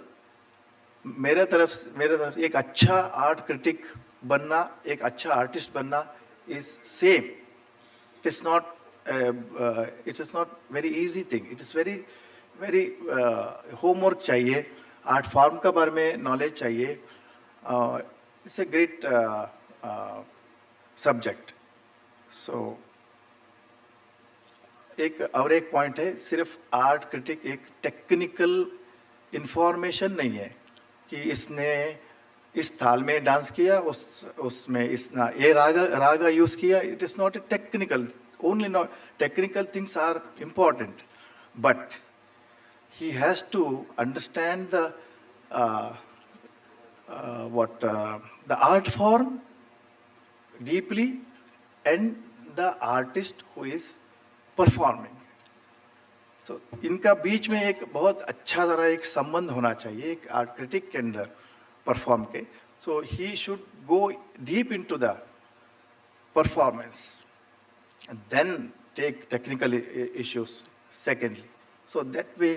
मेरे तरफ एक अच्छा आर्ट क्रिटिक बनना, एक अच्छा आर्टिस्ट बनना is same. It is not very easy thing. It is very homework चाहिए, आर्ट फॉर्म का बारे में नॉलेज चाहिए. It's a great subject. So एक पॉइंट है, सिर्फ आर्ट क्रिटिक एक टेक्निकल इंफॉर्मेशन नहीं है कि इसने इस ताल में डांस किया, उसमें इसना ये रागा यूज किया. It is not a technical. Only not technical things are important, but he has to understand the art form deeply, and the artist who is performing. So इनका बीच में एक बहुत अच्छा तरह एक संबंध होना चाहिए, एक आर्ट क्रिटिक के अंदर परफॉर्म के. So he should go deep into the performance and then take technical issues secondly. So that way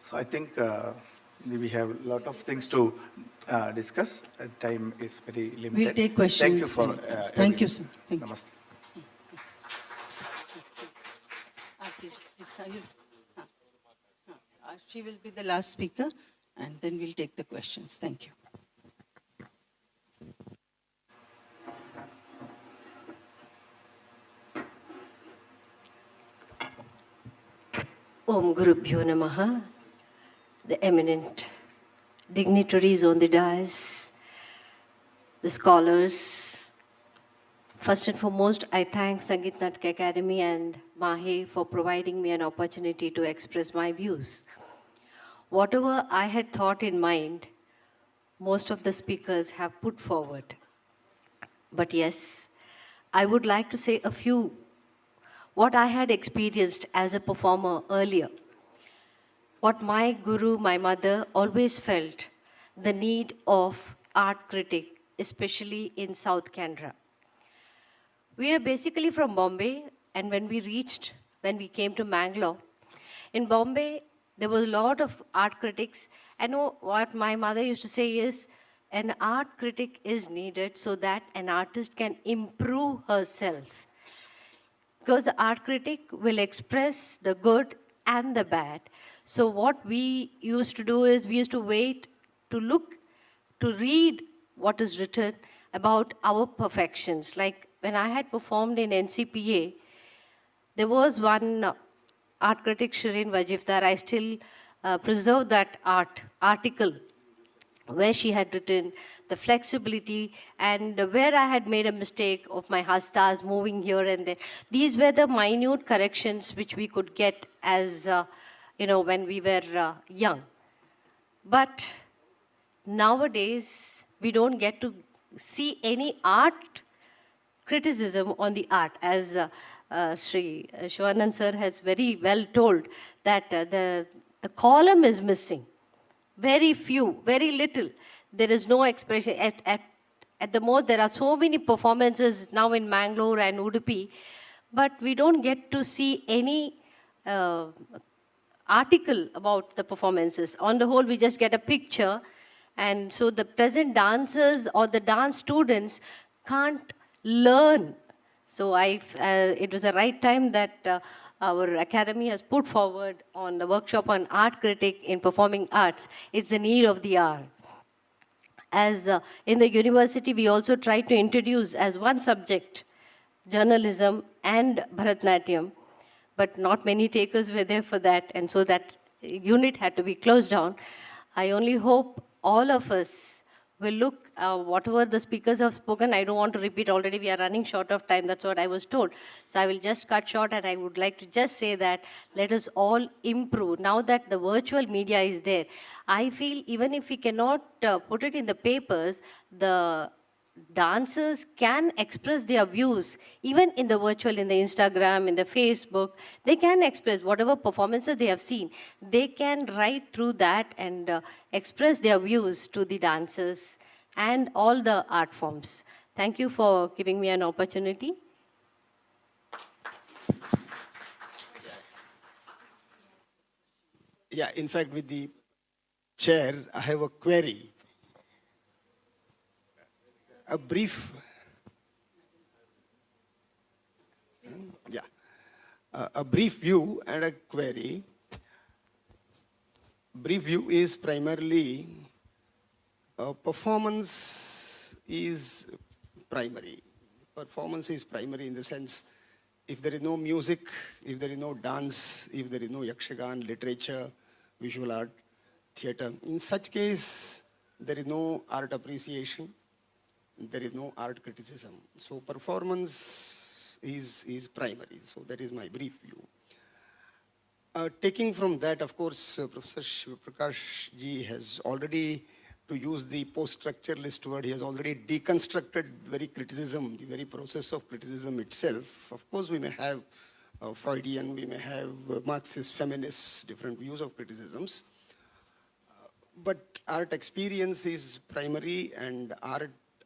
so I think we have a lot of things to discuss. Time is very limited. We'll take questions. Thank you for Thank you, sir. Thank you. Namaste. She will be the last speaker, and then we'll take the questions. Thank you. Om Gurubhyo Namaha, the eminent dignitaries on the dais, the scholars. First and foremost, I thank Sangeet Natak Akademi and MAHE for providing me an opportunity to express my views. Whatever I had thought in mind, most of the speakers have put forward. But yes, I would like to say a few what I had experienced as a performer earlier. What my guru, my mother, always felt the need of art critic, especially in South Canara. We are basically from Bombay, and when we came to Mangalore, in Bombay, there was a lot of art critics. I know what my mother used to say is, an art critic is needed so that an artist can improve herself. Because the art critic will express the good and the bad. So what we used to do is, we used to wait to look, to read what is written about our perfections. Like when I had performed in NCPA, there was one art critic, Shireen Wajifdar. I still preserve that article where she had written the flexibility and where I had made a mistake of my hastas moving here and there. These were the minute corrections which we could get as, when we were young. But nowadays, we don't get to see any art criticism on the art, as Sri Shivanand sir has very well told, that the column is missing. Very few, very little. There is no expression. At the most, there are so many performances now in Mangalore and Udupi, but we don't get to see any article about the performances. On the whole, we just get a picture, and so the present dancers or the dance students can't learn. So it was the right time that our academy has put forward on the workshop on art critic in performing arts. It's the need of the hour. As in the university, we also try to introduce as one subject journalism and Bharatnatyam, but not many takers were there for that, and so that unit had to be closed down. I only hope all of us will look, whatever the speakers have spoken, I don't want to repeat already, we are running short of time, that's what I was told. So I will just cut short, and I would like to just say that let us all improve. Now that the virtual media is there, I feel even if we cannot put it in the papers, the dancers can express their views even in the virtual, in the Instagram, in the Facebook. They can express whatever performances they have seen. They can write through that and express their views to the dancers and all the art forms. Thank you for giving me an opportunity. Yeah, in fact, with the chair, I have a query. A brief, a brief view and a query. Brief view is primarily performance is primary. Performance is primary in the sense, if there is no music, if there is no dance, if there is no yakshagan, literature, visual art, theatre, in such case, there is no art appreciation, there is no art criticism. So performance is primary. So that is my brief view. Taking from that, of course, Professor Shiv Prakash ji has already, to use the post-structuralist word, he has already deconstructed very criticism, the very process of criticism itself. Of course, we may have Freudian, we may have Marxist, feminist, different views of criticisms. But art experience is primary and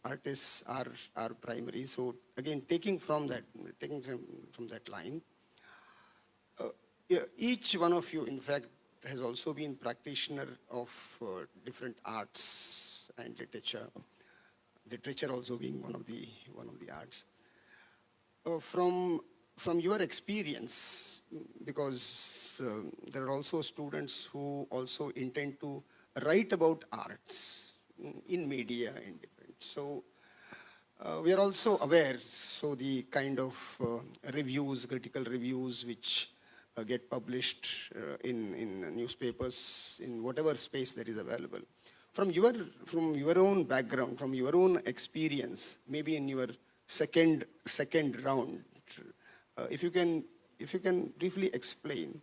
artists are primary. So again, taking from that line, each one of you, in fact, has also been practitioner of different arts and literature. Literature also being one of the arts. From your experience, because there are also students who also intend to write about arts in media and different. So we are also aware, so the kind of reviews, critical reviews which get published in newspapers, in whatever space that is available. From your own background, from your own experience, maybe in your second round, if you can briefly explain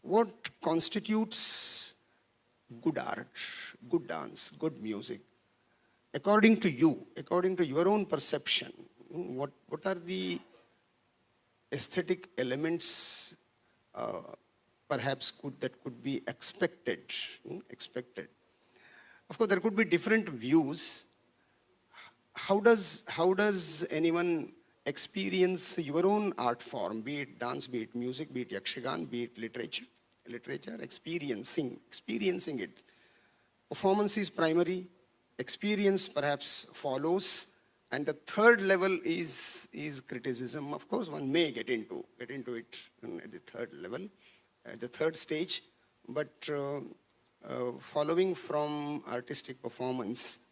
what constitutes good art, good dance, good music, according to you, according to your own perception. What are the aesthetic elements perhaps that could be expected? Of course, there could be different views. How does anyone experience your own art form, be it dance, be it music, be it yakshagan, be it literature, experiencing it? Performance is primary, experience perhaps follows, and the third level is criticism. Of course, one may get into it at the third level, at the third stage, but following from artistic performance,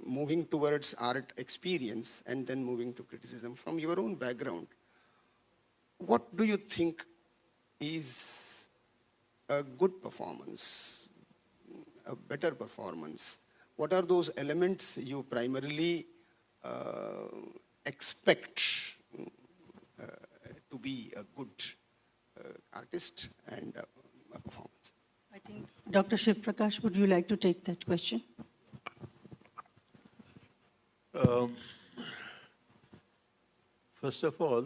moving towards art experience, and then moving to criticism. From your own background, what do you think is a good performance, a better performance? What are those elements you primarily expect to be a good artist and a performance? I think, Dr. Shiv Prakash, would you like to take that question? First of all,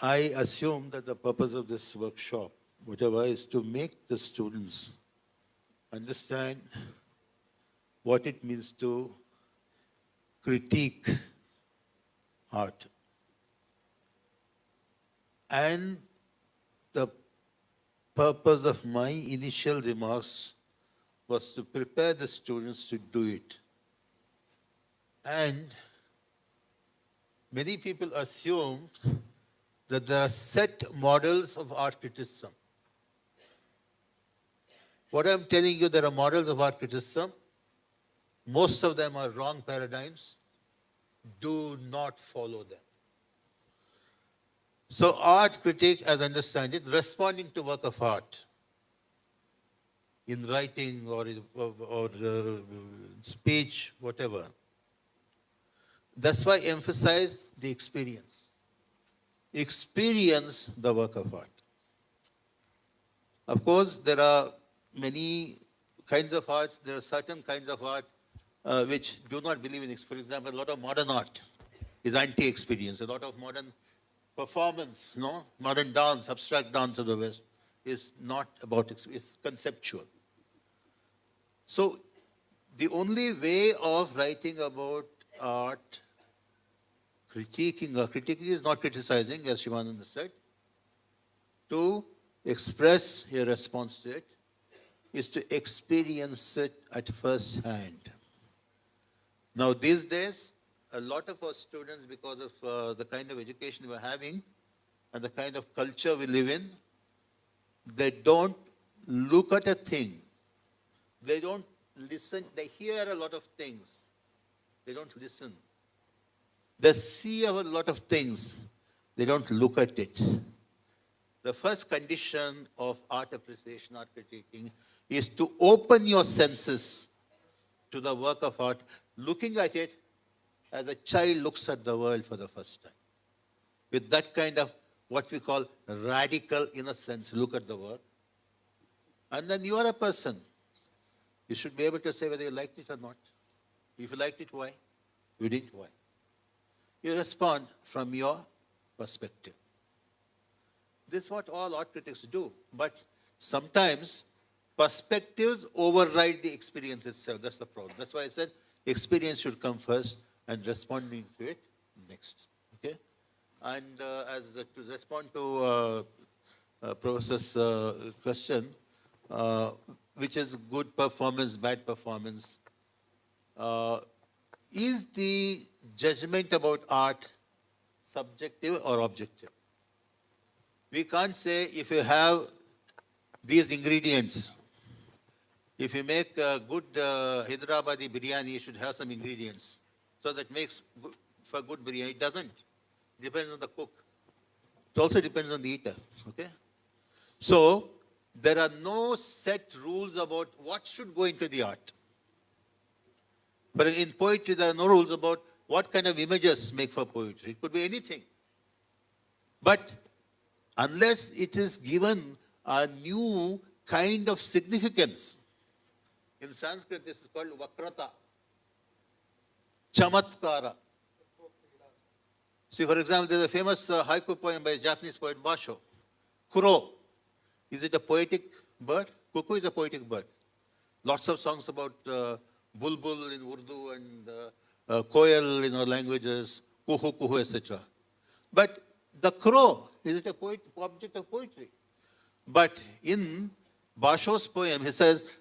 I assume that the purpose of this workshop, whatever, is to make the students understand what it means to critique art. And the purpose of my initial remarks was to prepare the students to do it. And many people assume that there are set models of art criticism. What I'm telling you, there are models of art criticism. Most of them are wrong paradigms. Do not follow them. So art critique, as I understand it, responding to work of art, in writing or speech, whatever. That's why I emphasize the experience. Experience the work of art. Of course, there are many kinds of arts. There are certain kinds of art which do not believe in, for example, a lot of modern art is anti-experience. A lot of modern performance, modern dance, abstract dance of the West is not about experience, it's conceptual. So the only way of writing about art, critiquing is not criticizing, as Shivananda said, to express your response to it is to experience it at first hand. Now these days, a lot of our students, because of the kind of education we're having and the kind of culture we live in, they don't look at a thing. They don't listen. They hear a lot of things. They don't listen. They see a lot of things. They don't look at it. The first condition of art appreciation, art critiquing, is to open your senses to the work of art, looking at it as a child looks at the world for the first time. With that kind of what we call radical innocence, look at the work. And then you are a person. You should be able to say whether you liked it or not. If you liked it, why? You didn't, why? You respond from your perspective. This is what all art critics do. But sometimes perspectives override the experience itself. That's the problem. That's why I said experience should come first and responding to it next. Okay? And to respond to Professor's question, which is good performance, bad performance, is the judgment about art subjective or objective? We can't say if you have these ingredients, if you make a good Hyderabadi biryani, you should have some ingredients. So that makes for good biryani. It doesn't. It depends on the cook. It also depends on the eater. Okay? So, there are no set rules about what should go into the art. But in poetry, there are no rules about what kind of images make for poetry. It could be anything. But unless it is given a new kind of significance, in Sanskrit this is called vakrata, chamatkara. See, for example, there is a famous haiku poem by a Japanese poet, Basho. Kuro. Is it a poetic bird? Cuckoo is a poetic bird. Lots of songs about bulbul in Urdu and koel in our languages, kuhu kuhu, etc. But the crow, is it a object of poetry? But in Basho's poem, he says,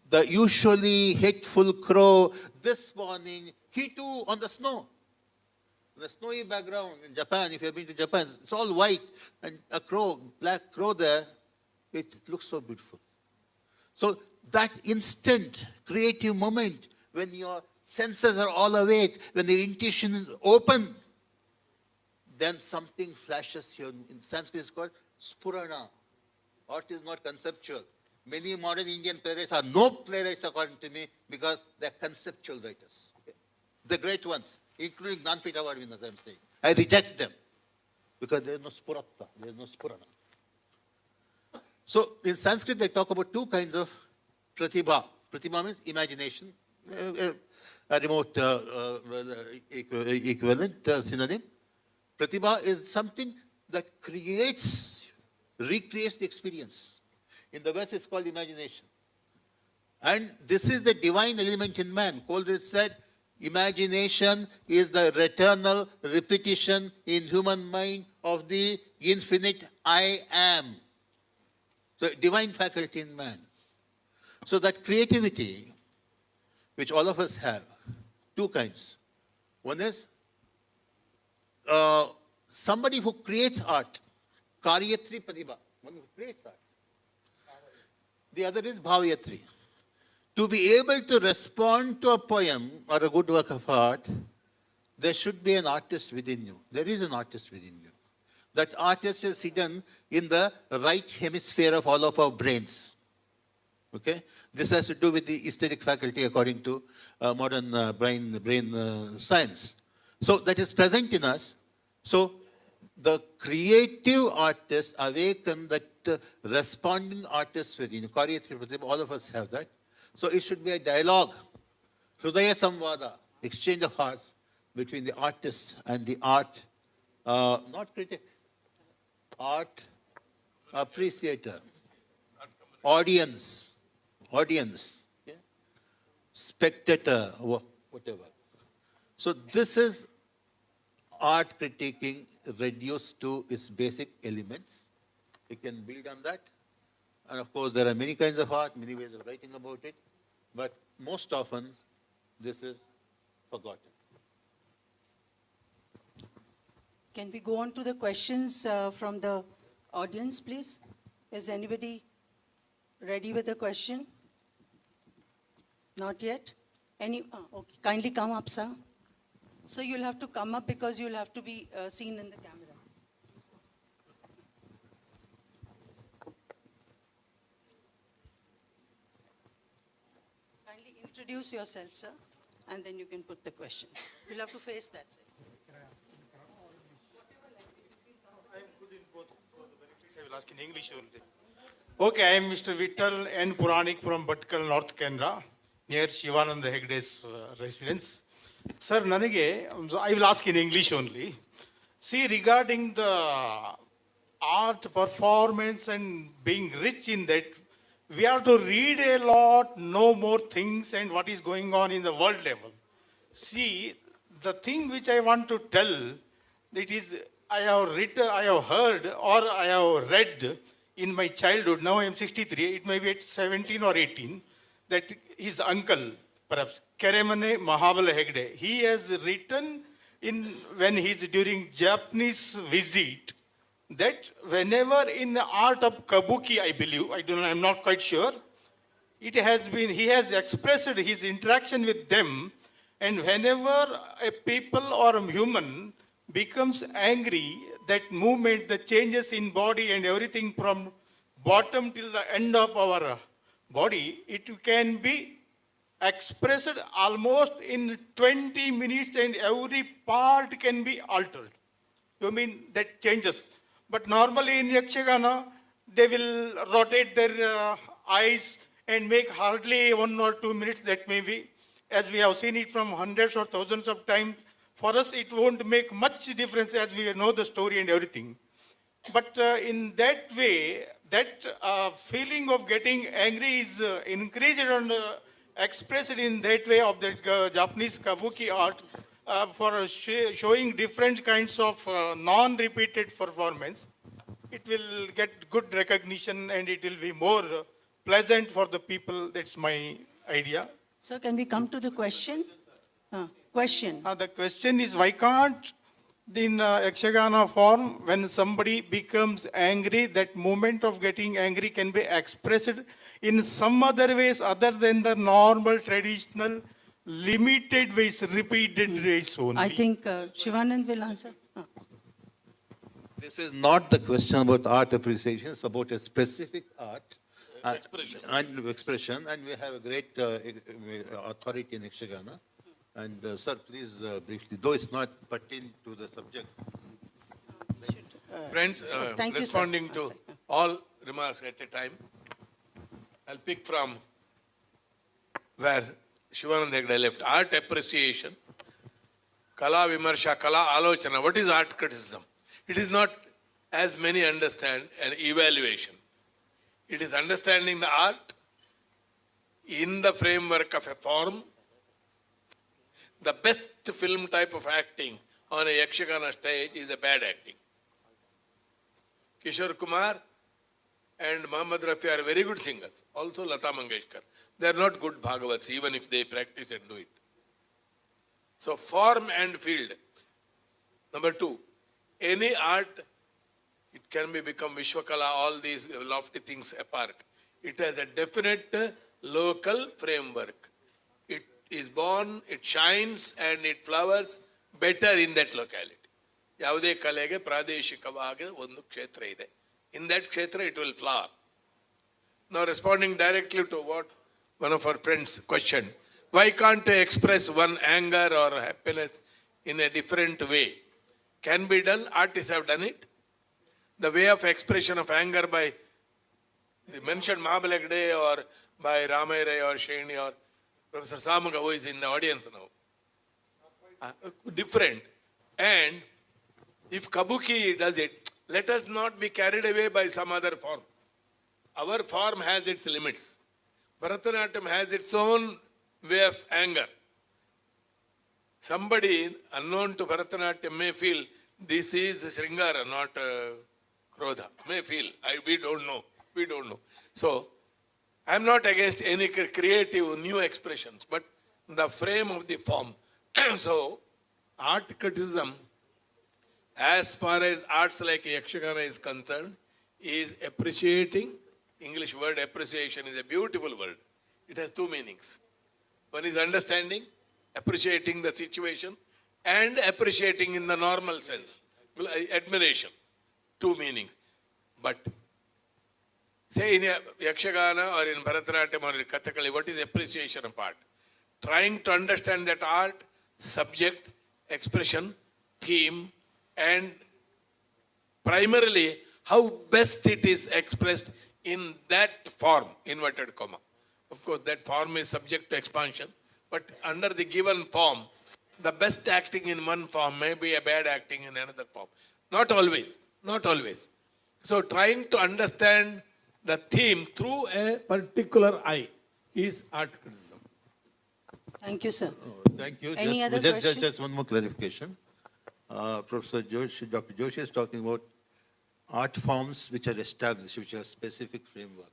the usually hateful crow this morning, he too on the snow. The snowy background in Japan, if you've been to Japan, it's all white, and a crow, black crow there, it looks so beautiful. So that instant creative moment when your senses are all awake, when your intuition is open, then something flashes here. In Sanskrit it's called spurana. Art is not conceptual. Many modern Indian playwrights are no playwrights according to me because they're conceptual writers. Okay? The great ones, including Gnanpith Award winners, I'm saying. I reject them because there is no spuratta, there is no spurana. So in Sanskrit they talk about two kinds of pratibha. Pratibha means imagination, a remote equivalent synonym. Pratibha is something that recreates the experience. In the West, it's called imagination. And this is the divine element in man. Coleridge said, imagination is the eternal repetition in human mind of the infinite I am. So, divine faculty in man. So, that creativity, which all of us have, two kinds. One is somebody who creates art, karyatri pratibha, one who creates art. The other is bhavyatri. To be able to respond to a poem or a good work of art, there should be an artist within you. There is an artist within you. That artist is hidden in the right hemisphere of all of our brains. Okay? This has to do with the aesthetic faculty according to modern brain science. So that is present in us. So the creative artists awaken that responding artists within. Choreography, all of us have that. So it should be a dialogue, Hridaya Samvada, exchange of hearts between the artist and the art, not critic, art appreciator, audience, yeah? Spectator, whatever. So this is art critiquing reduced to its basic elements. We can build on that. And of course, there are many kinds of art, many ways of writing about it. But most often, this is forgotten. Can we go on to the questions from the audience, please? Is anybody ready with a question? Not yet? Okay, kindly come up, sir. So you'll have to come up because you'll have to be seen in the camera. Kindly introduce yourself, sir, and then you can put the question. You'll have to face that side, sir. I will ask in English only. Okay, I am Mr. Vittal N. Puranik from Bhatkal, North Canara, near Shivananda Hegde's residence. Sir, I will ask in English only. See, regarding the art performance and being rich in that, we have to read a lot, know more things and what is going on in the world level. See, the thing which I want to tell, that is, I have heard or I have read in my childhood, now I am 63, it may be at 17 or 18, that his uncle, perhaps Keremane Mahavala Hegde, he has written when he's during Japanese visit, that whenever in the art of Kabuki, I believe, I'm not quite sure, he has expressed his interaction with them, and whenever a people or a human becomes angry, that movement, the changes in body and everything from bottom till the end of our body, it can be expressed almost in 20 minutes and every part can be altered. You mean that changes. But normally in Yakshagana, they will rotate their eyes and make hardly 1 or 2 minutes, that may be, as we have seen it from hundreds or thousands of times. For us, it won't make much difference as we know the story and everything. But in that way, that feeling of getting angry is increased and expressed in that way of that Japanese Kabuki art for showing different kinds of non-repeated performance. It will get good recognition and it will be more pleasant for the people. That's my idea. Sir, can we come to the question? Question. The question is, why can't in Yakshagana form, when somebody becomes angry, that moment of getting angry can be expressed in some other ways other than the normal, traditional, limited ways, repeated ways only? I think Shivanand will answer. This is not the question about art appreciation, it's about a specific art and expression, and we have a great authority in Yakshagana. And sir, please briefly, though it's not pertaining to the subject. Friends, responding to all remarks at a time, I'll pick from where Shivananda Hegde left. Art appreciation, Kala Vimarsha, Kala Alochana. What is art criticism? It is not, as many understand, an evaluation. It is understanding the art in the framework of a form. The best film type of acting on a Yakshagana stage is a bad acting. Kishore Kumar and Muhammad Rafi are very good singers. Also Lata Mangeshkar. They are not good Bhagavats, even if they practice and do it. So form and field. Number 2, any art, it can become Vishwakala, all these lofty things apart. It has a definite local framework. It is born, it shines and it flowers better in that locality. Yavade kalega pradeshikavage ondu kshetra ide. In that kshetra it will flower. Now responding directly to what one of our friends questioned, why can't I express one anger or happiness in a different way? Can be done, artists have done it. The way of expression of anger by the mentioned Mahabalagde or by Ramayre or Sheni or Professor Samaga, who is in the audience now. Different. And if Kabuki does it, let us not be carried away by some other form. Our form has its limits. Bharatanatyam has its own way of anger. Somebody unknown to Bharatanatyam may feel this is Sringara, not Krodha. May feel. We don't know. We don't know. So, I am not against any creative new expressions, but the frame of the form. So, art criticism, as far as arts like Yakshagana is concerned, is appreciating. English word appreciation is a beautiful word. It has two meanings. One is understanding, appreciating the situation, and appreciating in the normal sense, admiration. Two meanings. But say in Yakshagana or in Bharatanatyam or in Kathakali, what is appreciation of art? Trying to understand that art, subject, expression, theme, and primarily how best it is expressed in that form, inverted comma. Of course, that form is subject to expansion, but under the given form, the best acting in one form may be a bad acting in another form. Not always, not always. So trying to understand the theme through a particular eye is art criticism. Thank you, sir. Thank you. Any other question? Just one more clarification. Professor Joshi, Dr. Joshi is talking about art forms which are established, which have specific framework.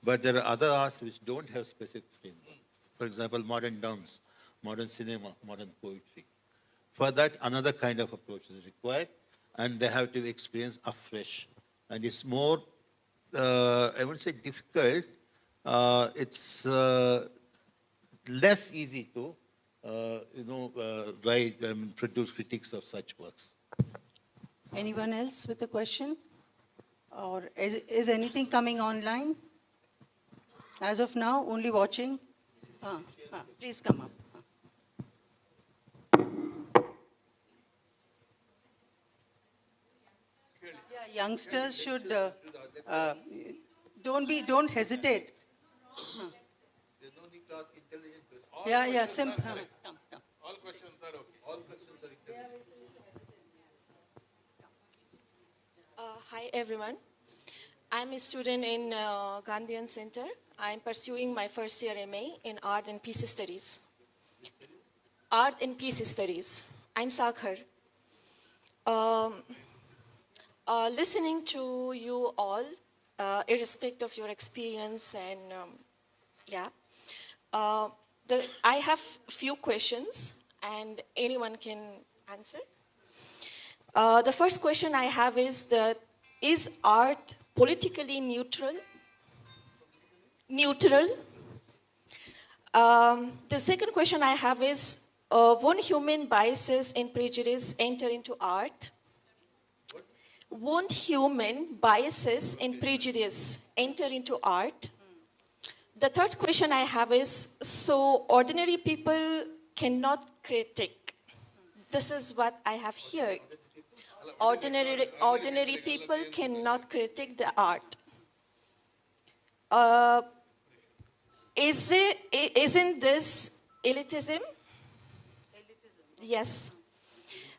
But there are other arts which don't have specific framework. For example, modern dance, modern cinema, modern poetry. For that, another kind of approach is required, and they have to experience afresh. And it's more, I wouldn't say difficult, it's less easy to, write and produce critiques of such works. Anyone else with a question? Or is anything coming online? As of now, only watching? Please come up. Yeah, youngsters should, don't hesitate. Yeah, come. All questions are okay. All questions are okay. Hi everyone. I'm a student in Gandhian Centre. I'm pursuing my first year MA in Art and Peace Studies. Art and Peace Studies. I'm Sakhar. Listening to you all, irrespective of your experience and I have few questions and anyone can answer. The first question I have is that, is art politically neutral? The second question I have is, won't human biases and prejudice enter into art? Won't human biases and prejudice enter into art? The third question I have is, so ordinary people cannot critique. This is what I have here. Ordinary people cannot critique the art. Isn't this elitism? Yes.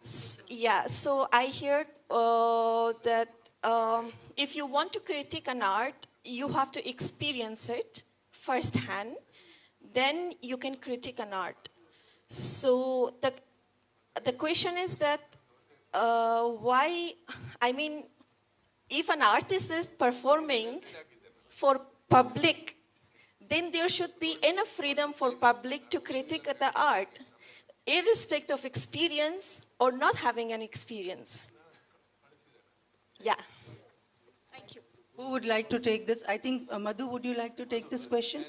So I heard that if you want to critique an art, you have to experience it firsthand, then you can critique an art. So the question is that why, if an artist is performing for public, then there should be enough freedom for public to critique the art, irrespective of experience or not having an experience. Yeah. Thank you. Who would like to take this? I think, Madhu, would you like to take this question?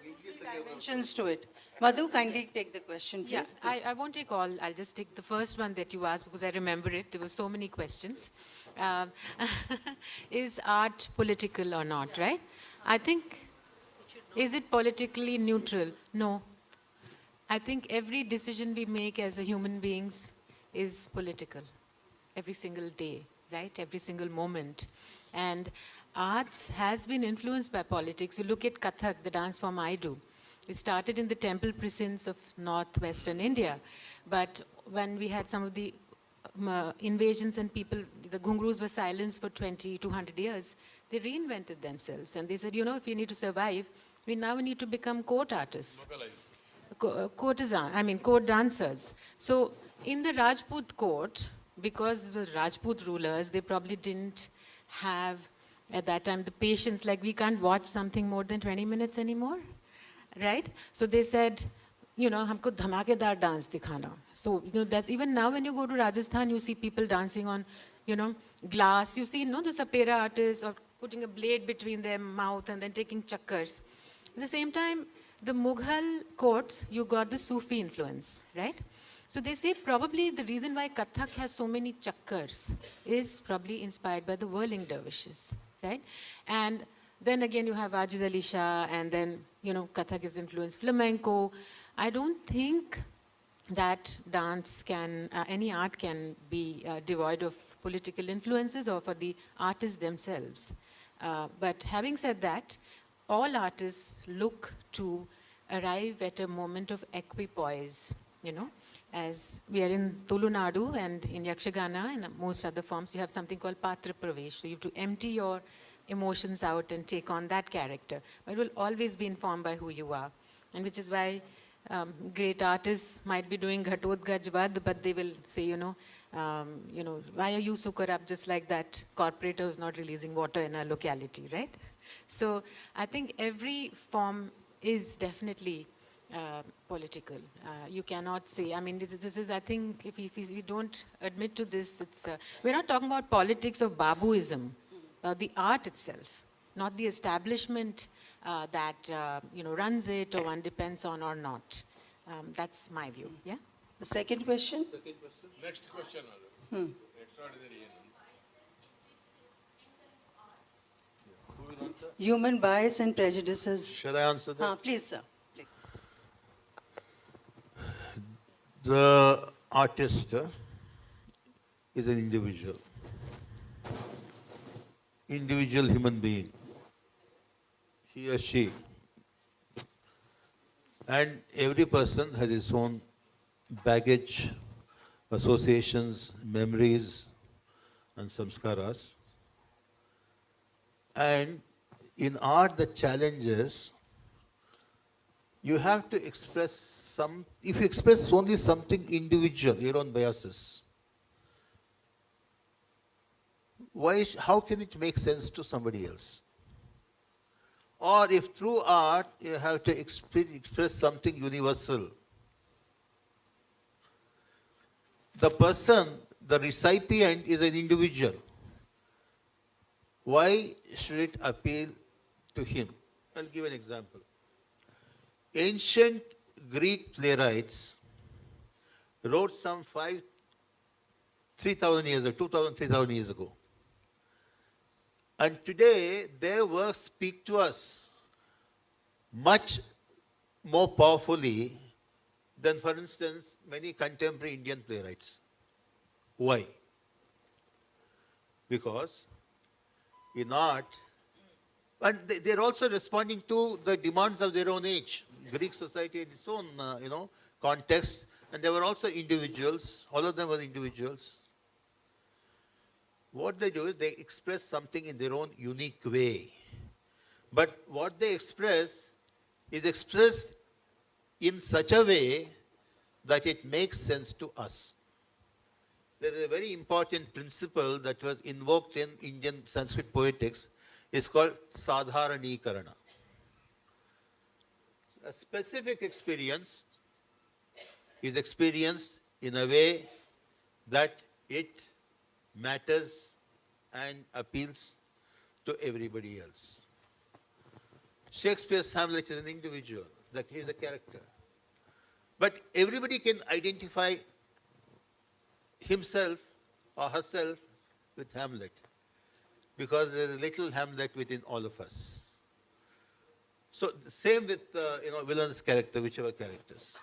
Dimensions to it. Madhu, kindly take the question, please. Yeah, I won't take all. I'll just take the first one that you asked because I remember it. There were so many questions. Um, is art political or not, right? I think, is it politically neutral? No. I think every decision we make as a human beings is political. Every single day, right? Every single moment. And arts has been influenced by politics. You look at Kathak, the dance form I do. It started in the temple precincts of northwestern India. But when we had some of the invasions and people, the Ghungroos were silenced for 200 years, they reinvented themselves. And they said, you know, if you need to survive, we now need to become court artists. Court dancers. So in the Rajput court, because it was Rajput rulers, they probably didn't have at that time the patience, like we can't watch something more than 20 minutes anymore, right? So they said, you know, humko dhamakedar dance dikhana. So, you know, that's even now when you go to Rajasthan, you see people dancing on, you know, glass. You see, you know, the sapera artists or putting a blade between their mouth and then taking chakkars. At the same time, the Mughal courts, you got the Sufi influence, right? So they say probably the reason why Kathak has so many chakkars is probably inspired by the whirling dervishes, right? And then again you have Ajiz Ali Shah, and then, you know, Kathak is influenced flamenco. I don't think that dance can, any art can be devoid of political influences or for the artists themselves. But having said that, all artists look to arrive at a moment of equipoise, you know. As we are in Tulunadu and in Yakshagana and most other forms, you have something called Patra Pravesh. So you have to empty your emotions out and take on that character. But it will always be informed by who you are. And which is why great artists might be doing Ghatodgajvad, but they will say, you know, why are you so corrupt, just like that corporator who's not releasing water in a locality, right? So I think every form is definitely political. You cannot say, I mean, this is, I think, if we don't admit to this, it's, we're not talking about politics of Babuism, the art itself, not the establishment that, you know, runs it or one depends on or not. That's my view, yeah? The second question? Next question. Extraordinary. Human bias and prejudices. Shall I answer that? Please, sir. Please. The artist is an individual human being, he or she. And every person has his own baggage, associations, memories, and samskaras. And in art, the challenge is you have to express some, if you express only something individual, your own biases, how can it make sense to somebody else? Or if through art you have to express something universal, the person, the recipient is an individual. Why should it appeal to him? I'll give an example. Ancient Greek playwrights wrote some 3,000 years ago, 2,000, 3,000 years ago. And today, their works speak to us much more powerfully than, for instance, many contemporary Indian playwrights. Why? Because in art, and they're also responding to the demands of their own age. Greek society had its own, context, and there were also individuals. All of them were individuals. What they do is they express something in their own unique way. But what they express is expressed in such a way that it makes sense to us. There is a very important principle that was invoked in Indian Sanskrit poetics. It's called sadharanikarana. A specific experience is experienced in a way that it matters and appeals to everybody else. Shakespeare's Hamlet is an individual, that he is a character. But everybody can identify himself or herself with Hamlet, because there is a little Hamlet within all of us. So the same with villain's character, whichever characters.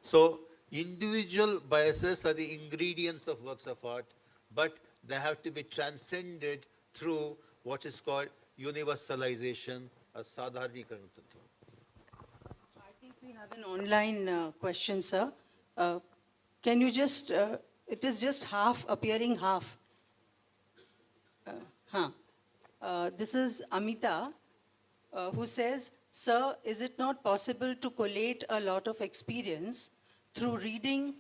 So individual biases are the ingredients of works of art, but they have to be transcended through what is called universalization or sadharnikaran. I think we have an online question, sir. Can you just, it is just half, appearing half. This is Amita, who says, sir, is it not possible to collate a lot of experience through reading,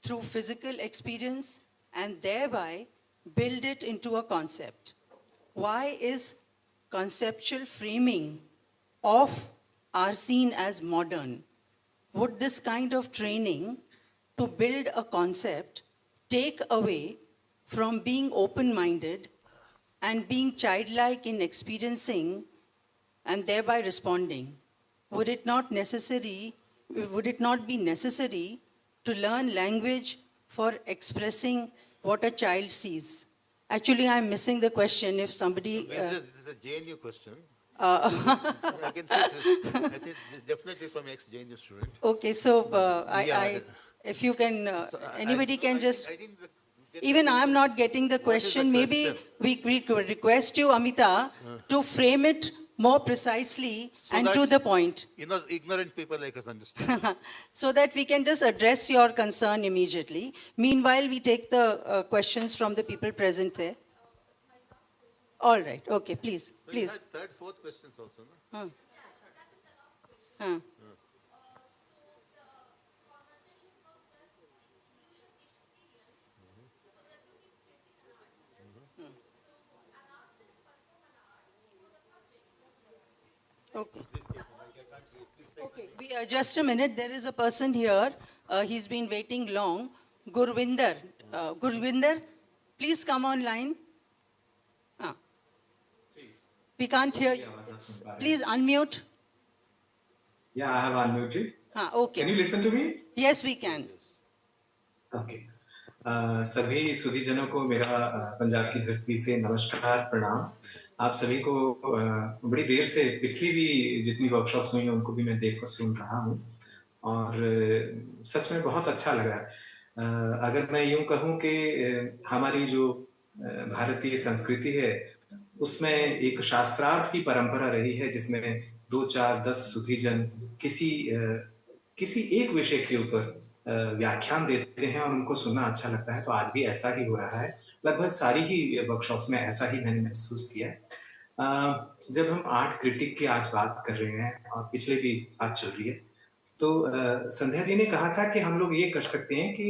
through physical experience, and thereby build it into a concept? Why is conceptual framing of are seen as modern? Would this kind of training to build a concept take away from being open-minded and being childlike in experiencing and thereby responding? Would it not be necessary to learn language for expressing what a child sees? Actually, I'm missing the question. If somebody... This is a JNU question. I can say this. I think this is definitely from ex-JNU student. Okay, so if you can, anybody can just... Even I'm not getting the question. Maybe we could request you, Amita, to frame it more precisely and to the point. Ignorant people like us understand. So that we can just address your concern immediately. Meanwhile, we take the questions from the people present there. All right. Okay, please. So Please. you had third, fourth questions also, no? Okay. Okay, just a minute. There is a person here. He's been waiting long. Gurvinder. Gurvinder, please come online. We can't hear you. Please unmute. Yeah, I have unmuted. Okay. Can you listen to me? Yes, we can. Okay. सभी सुधीजनों को मेरा पंजाब की धरती से नमस्कार प्रणाम। आप सभी को बड़ी देर से पिछली भी जितनी वर्कशॉप्स हुई हैं उनको भी मैं देख कर सुन रहा हूँ और सच में बहुत अच्छा लग रहा है। अगर मैं यूं कहूँ कि हमारी जो भारतीय संस्कृति है उसमें एक शास्त्रार्थ की परंपरा रही है जिसमें 2, 4, 10 सुधीजन किसी एक विषय के ऊपर व्याख्यान देते हैं और उनको सुनना अच्छा लगता है। तो आज भी ऐसा ही हो रहा है। लगभग सारी ही वर्कशॉप्स में ऐसा ही मैंने महसूस किया। जब हम आर्ट क्रिटिक की आज बात कर रहे हैं और पिछले भी बात चल रही है तो संध्या जी ने कहा था कि हम लोग ये कर सकते हैं कि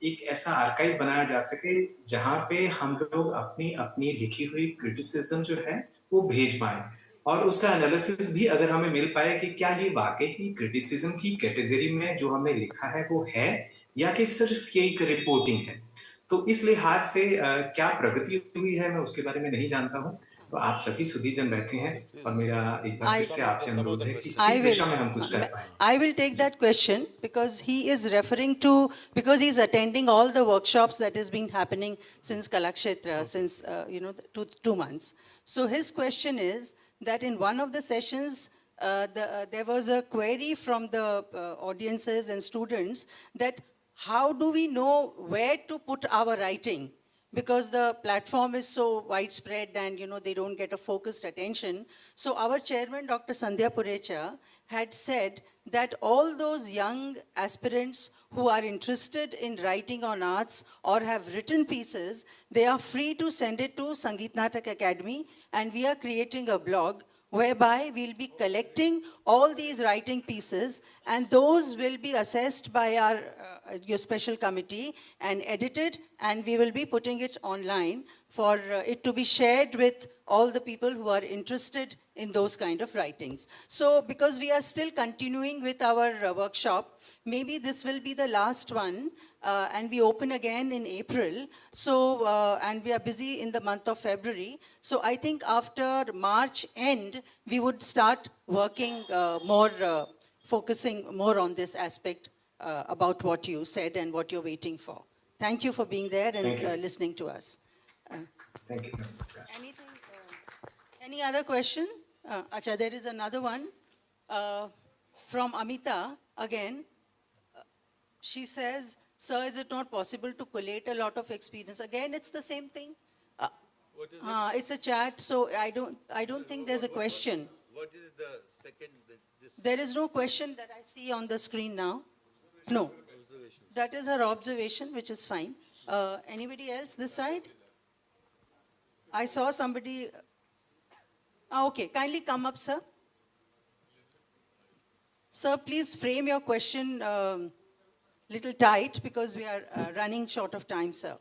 एक ऐसा आर्काइव बनाया जा सके जहां पे हम लोग अपनी अपनी लिखी हुई क्रिटिसिज्म जो है वो भेज पाए और उसका एनालिसिस भी अगर हमें मिल पाए कि क्या ये वाकई ही क्रिटिसिज्म की कैटेगरी में जो हमने लिखा है वो है या कि सिर्फ ये एक रिपोर्टिंग है। तो इस लिहाज से क्या प्रगति हुई है मैं उसके बारे में नहीं जानता हूँ। तो आप सभी सुधीजन बैठे हैं और मेरा एक बार फिर से आपसे अनुरोध है कि इस दिशा में हम कुछ कर पाएं। I will take that question because he is referring to, because he is attending all the workshops that has been happening since Kalakshetra, since 2 months. So his question is that in one of the sessions, there was a query from the audiences and students that how do we know where to put our writing? Because the platform is so widespread and they don't get a focused attention. So our chairman, Dr. Sandhya Purecha, had said that all those young aspirants who are interested in writing on arts or have written pieces, they are free to send it to Sangeet Natak Akademi, and we are creating a blog whereby we'll be collecting all these writing pieces and those will be assessed by your special committee and edited, and we will be putting it online for it to be shared with all the people who are interested in those kind of writings. So because we are still continuing with our workshop, maybe this will be the last one and we open again in April. So, and we are busy in the month of February. So I think after March end, we would start working focusing more on this aspect about what you said and what you're waiting for. Thank you for being there and listening to us. Thank you. Anything, any other question? Acha, there is another one from Amita again. She says, sir, is it not possible to collate a lot of experience? Again, it's the same thing. What is it? It's a chat, so I don't think there's a question. What is the second? There is no question that I see on the screen now. No. That is her observation, which is fine. Anybody else this side? I saw somebody. Okay, kindly come up, sir. Sir, please frame your question little tight because we are running short of time, sir.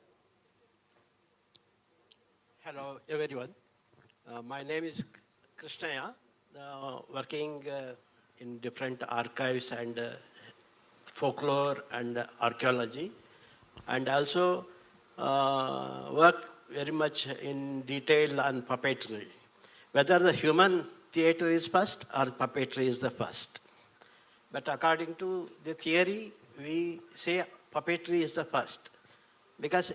Hello, everyone. My name is Krishnaya, working in different archives and folklore and archaeology, and also work very much in detail on puppetry. Whether the human theater is first or puppetry is the first. But according to the theory, we say puppetry is the first, because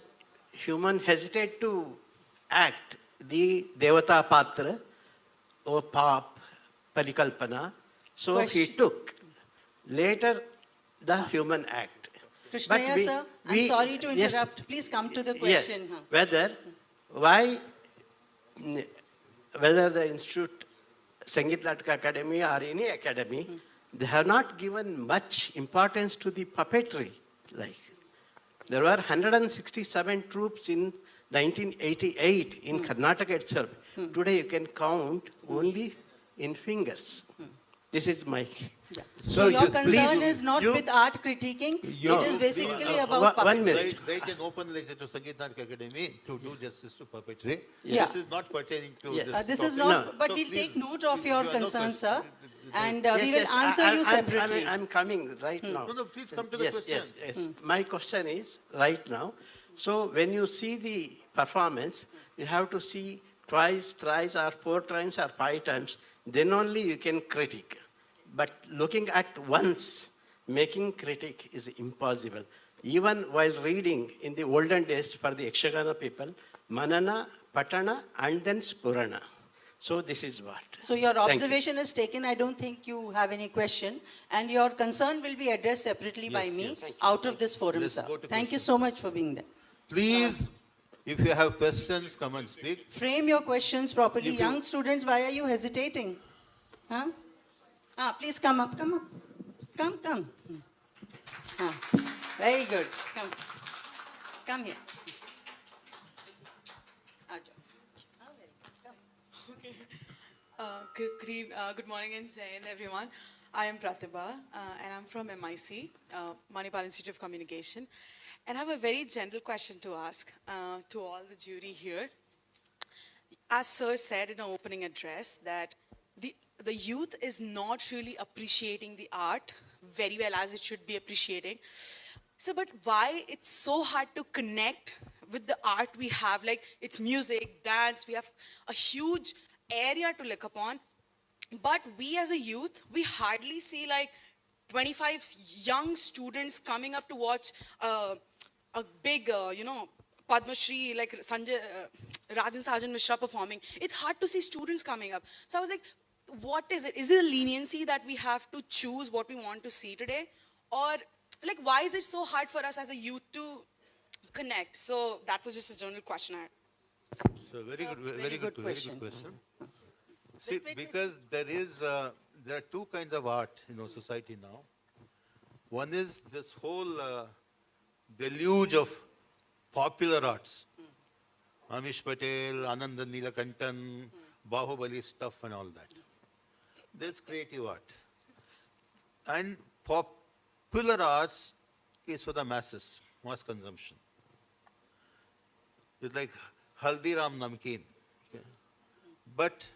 human hesitate to act the Devata Patra or Pap Parikalpana, so he took later the human act. Krishnaya, sir, I'm sorry to interrupt. Yes, please come to the question. yes, whether the institute, Sangeet Natak Akademi or any academy, they have not given much importance to the puppetry. Like, there were 167 troops in 1988 in Karnataka itself. Today you can count only in fingers. This is my... Yeah. So your concern is not with art critiquing, it is basically about puppetry. 1 minute. Write an open letter to Sangeet Natak Academy to do justice to puppetry. Yeah. This is not pertaining to Yes. this. This is topic. not, but So we'll please, take note of your no concern, question. sir, and Yes, we will yes, answer you separately. I'm coming right now. No, please come to the Yes, question. yes. My question is right now. So when you see the performance, you have to see twice, thrice, or 4 times, or 5 times. Then only you can critique. But looking at once, making critique is impossible. Even while reading in the olden days for the Yakshagana people, Manana, Patana, and then Spurana. So this is what. So your Thank you. observation is taken. I don't think you have any question. And your concern will be addressed separately by me out of this forum, Let's sir. go to Thank you so much for being there. Please, if you have questions, come and speak. Frame your questions properly. Young students, why are you hesitating? Huh? Please come up, come up. Come. Very good. Come here. Okay. Good morning and Jai Hind, everyone. I am Pratibha and I'm from MIC, Manipal Institute of Communication. And I have a very general question to ask to all the jury here. As Sir said in our opening address, that the youth is not really appreciating the art very well as it should be appreciating. So, but why it's so hard to connect with the art we have? Like, it's music, dance, we have a huge area to look upon. But we as a youth, we hardly see like 25 young students coming up to watch a big, Padma Shri, like Rajan Sajan Mishra performing. It's hard to see students coming up. So I was like, what is it? Is it a leniency that we have to choose what we want to see today? Or like, why is it so hard for us as a youth to connect? So that was just a general question I had. So very good question. See, because there are 2 kinds of art in our society now. One is this whole deluge of popular arts. Amish Patel, Ananda Neelakantan, Bahubali stuff and all that. There's creative art. And popular arts is for the masses, mass consumption. It's like Haldiram Namkeen. Okay? But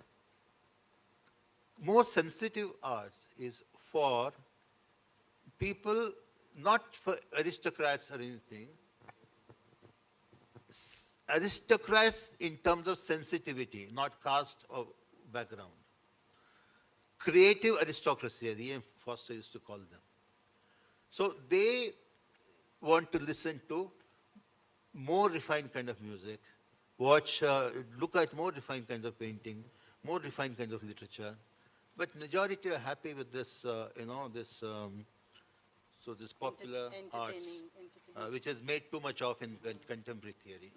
more sensitive arts is for people not for aristocrats or anything. Aristocrats in terms of sensitivity, not caste or background. Creative aristocracy, as E.M. Foster used to call them. So they want to listen to more refined kind of music, look at more refined kinds of painting, more refined kinds of literature. But majority are happy with this, this popular arts, which has made too much of in contemporary theory.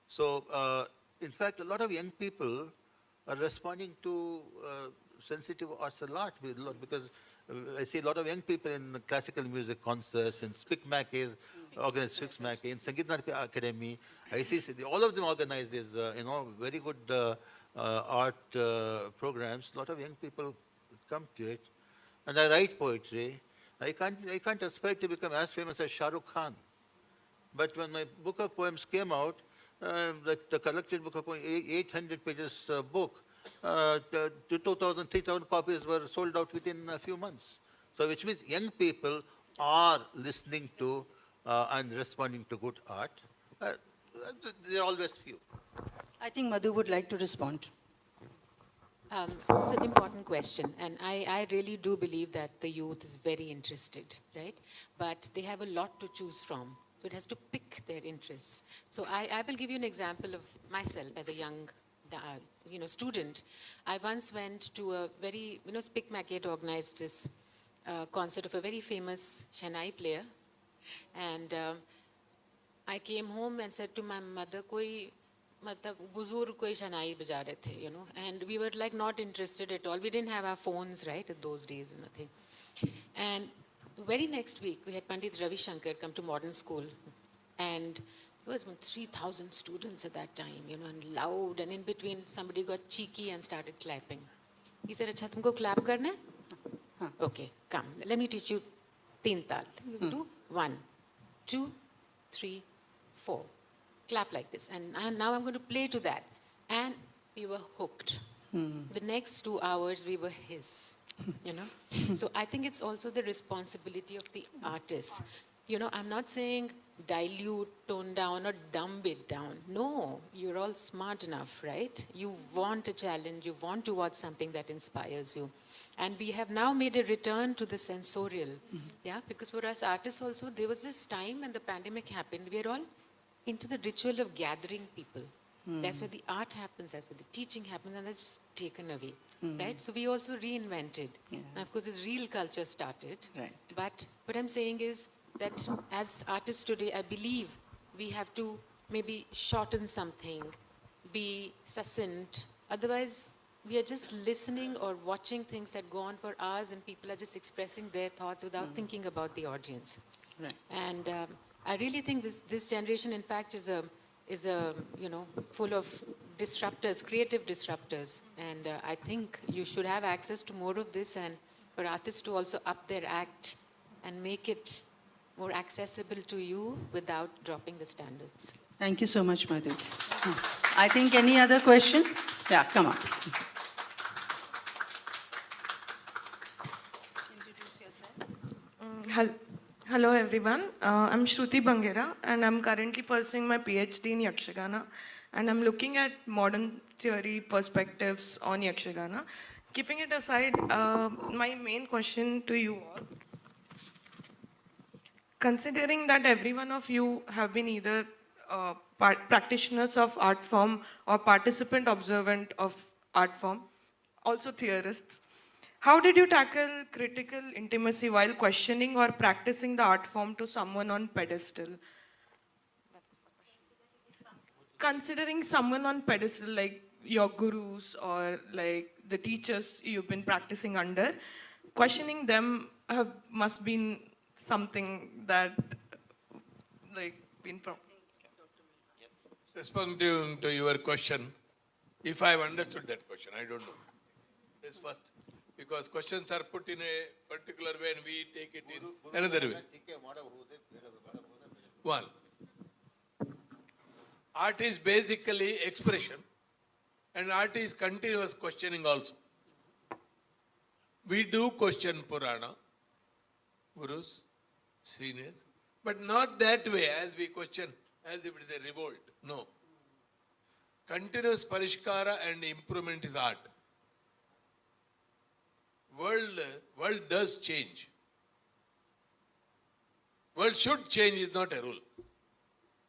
So, in fact, a lot of young people are responding to sensitive arts a lot because I see a lot of young people in classical music concerts and MAHE, organized MAHE, in Sangeet Natak Akademi. I see all of them organize these, very good art programs. A lot of young people come to it. And I write poetry. I can't aspire to become as famous as Shah Rukh Khan. But when my book of poems came out, the collected book of poems, 800 pages book, 2,000, 3,000 copies were sold out within a few months. So which means young people are listening to and responding to good art. There are always few. I think Madhu would like to respond. It's an important question, and I really do believe that the youth is very interested, right? But they have a lot to choose from, so it has to pick their interests. So I will give you an example of myself as a young student. I once went to a very, MAHE organized this concert of a very famous Shehnai player, and I came home and said to my mother, buzurg koi Shehnai baja rahe the, and we were like not interested at all. We didn't have our phones, right, at those days, nothing. And the very next week, we had Pandit Ravi Shankar come to modern school, and there was 3,000 students at that time, and loud, and in between somebody got cheeky and started clapping. He said, "Acha, tumko clap karna hai?" Okay, come, let me teach you teen tal. You do 1, 2, 3, 4. Clap like this. And now I'm going to play to that. And we were hooked. The next 2 hours, we were his, So I think it's also the responsibility of the artist. I'm not saying dilute, tone down, or dumb it down. No, you're all smart enough, right? You want a challenge. You want to watch something that inspires you. And we have now made a return to the sensorial. Yeah, because for us artists also, there was this time when the pandemic happened, we are all into the ritual of gathering people. That's where the art happens, that's where the teaching happens, and that's just taken away, right? So we also reinvented. And of course, this real culture started. Right. But what I'm saying is that as artists today, I believe we have to maybe shorten something, be succinct. Otherwise, we are just listening or watching things that go on for hours, and people are just expressing their thoughts without thinking about the audience. Right. And I really think this generation, in fact, is a full of disruptors, creative disruptors. And I think you should have access to more of this, and for artists to also up their act and make it more accessible to you without dropping the standards. Thank you so much, Madhu. I think any other question? Yeah, come on. Hello everyone, I'm Shruti Bangera and I'm currently pursuing my PhD in Yakshagana, and I'm looking at modern theory perspectives on Yakshagana. Keeping it aside, my main question to you all, considering that every one of you have been either practitioners of art form or participant observant of art form, also theorists, how did you tackle critical intimacy while questioning or practicing the art form to someone on pedestal? Considering someone on pedestal like your gurus or like the teachers you've been practicing under, questioning them must been something that been from. Responding to your question, if I've understood that question, I don't know. This first. Because questions are put in a particular way and we take it in another way. One, art is basically expression and art is continuous questioning also. We do question Purana, Gurus, seniors, but not that way as we question, as if it is a revolt. No. Continuous parishkara and improvement is art. World does change. World should change is not a rule.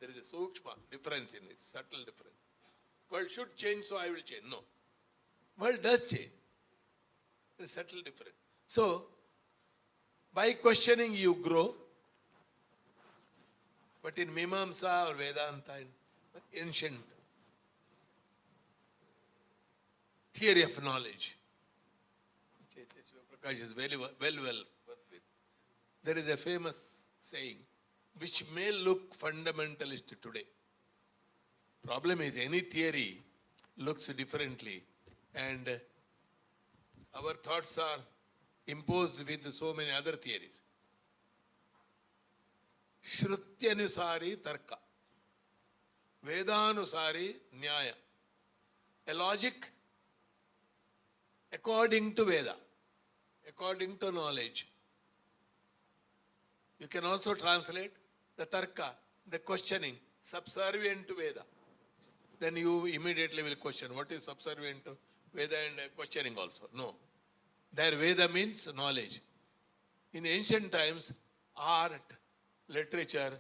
There is a sukshma difference in this, subtle difference. World should change, so I will change. No. World does change. There is subtle difference. So, by questioning you grow, but in Mimamsa or Vedanta, in ancient theory of knowledge, Prakash is very well worked with. There is a famous saying, which may look fundamentalist today. Problem is, any theory looks differently, and our thoughts are imposed with so many other theories. Shrutyanusari tarka, Vedanusari nyaya. A logic according to Veda, according to knowledge. You can also translate the tarka, the questioning, subservient to Veda. Then you immediately will question, what is subservient to Veda and questioning also? No. There Veda means knowledge. In ancient times, art, literature,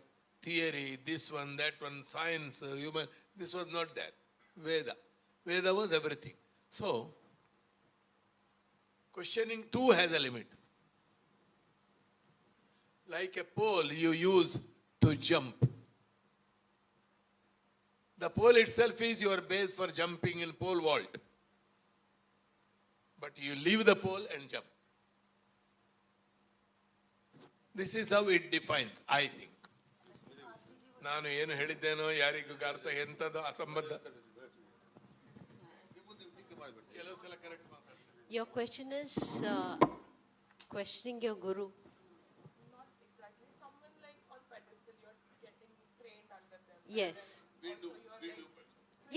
theory, this one, that one, science, human, this was not that. Veda. Veda was everything. So, questioning too has a limit. Like a pole you use to jump. The pole itself is your base for jumping in pole vault. But you leave the pole and jump. This is how it defines, I think. ನಾನು ಏನು ಹೇಳಿದ್ದೇನೋ ಯಾರಿಗೂ ಅರ್ಥ ಎಂಥದ್ದು ಅಸಂಬದ್ಧ. ಕೆಲವು ಸಲ correct ಮಾತಾಡ್ತಾರೆ. Your question is questioning your guru. Not exactly. Someone like on pedestal, you're getting trained under them. Yes. We do.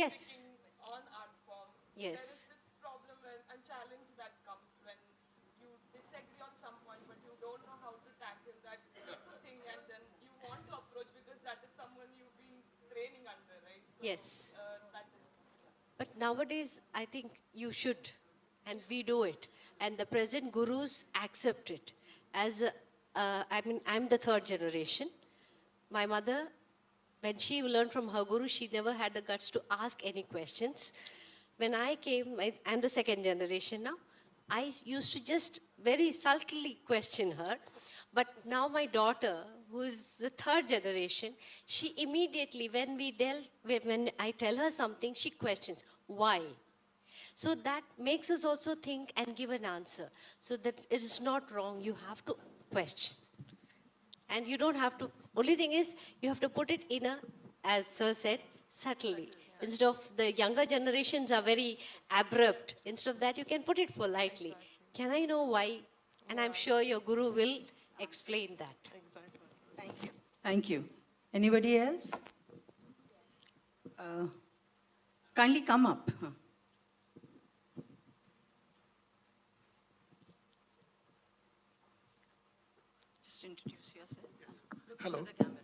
Yes. On art form. Yes. There is this problem and challenge that comes when you disagree on some point, but you don't know how to tackle that thing, and then you want to approach because that is someone you've been training under, right? So, Yes. that is, But nowadays, I think you should, and we do it. And the present gurus accept it. I'm the third generation. My mother, when she learned from her guru, she never had the guts to ask any questions. When I came, I'm the second generation now. I used to just very subtly question her. But now my daughter, who is the third generation, she immediately, when I tell her something, she questions, why? So that makes us also think and give an answer. So that it is not wrong, you have to question. And you don't have to, only thing is, you have to put it in a, as Sir said, subtly. Instead of the younger generations are very abrupt. Instead of that, you can put it politely. Can I know why? And I'm sure your guru will explain that. Thank you. Thank you. Anybody else? Kindly come up. Just introduce yourself. Yes. Look Hello. into the camera.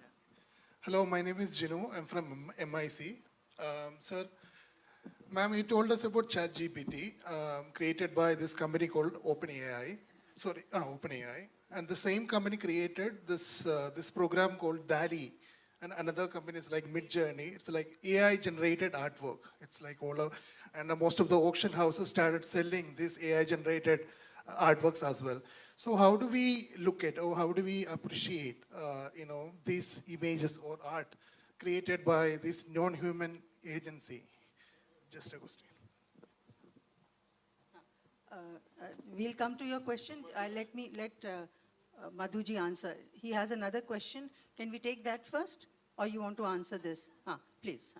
Hello, my name is Jinu. I'm from MIC. Sir, ma'am, you told us about ChatGPT, created by this company called OpenAI. OpenAI. And the same company created this program called DALI. And another company is like Midjourney. It's like AI-generated artwork. It's like and most of the auction houses started selling these AI-generated artworks as well. So how do we look at, or how do we appreciate, these images or art created by this non-human agency? Just a question. We'll come to your question. Let Madhuji answer. He has another question. Can we take that first? Or you want to answer this? Please.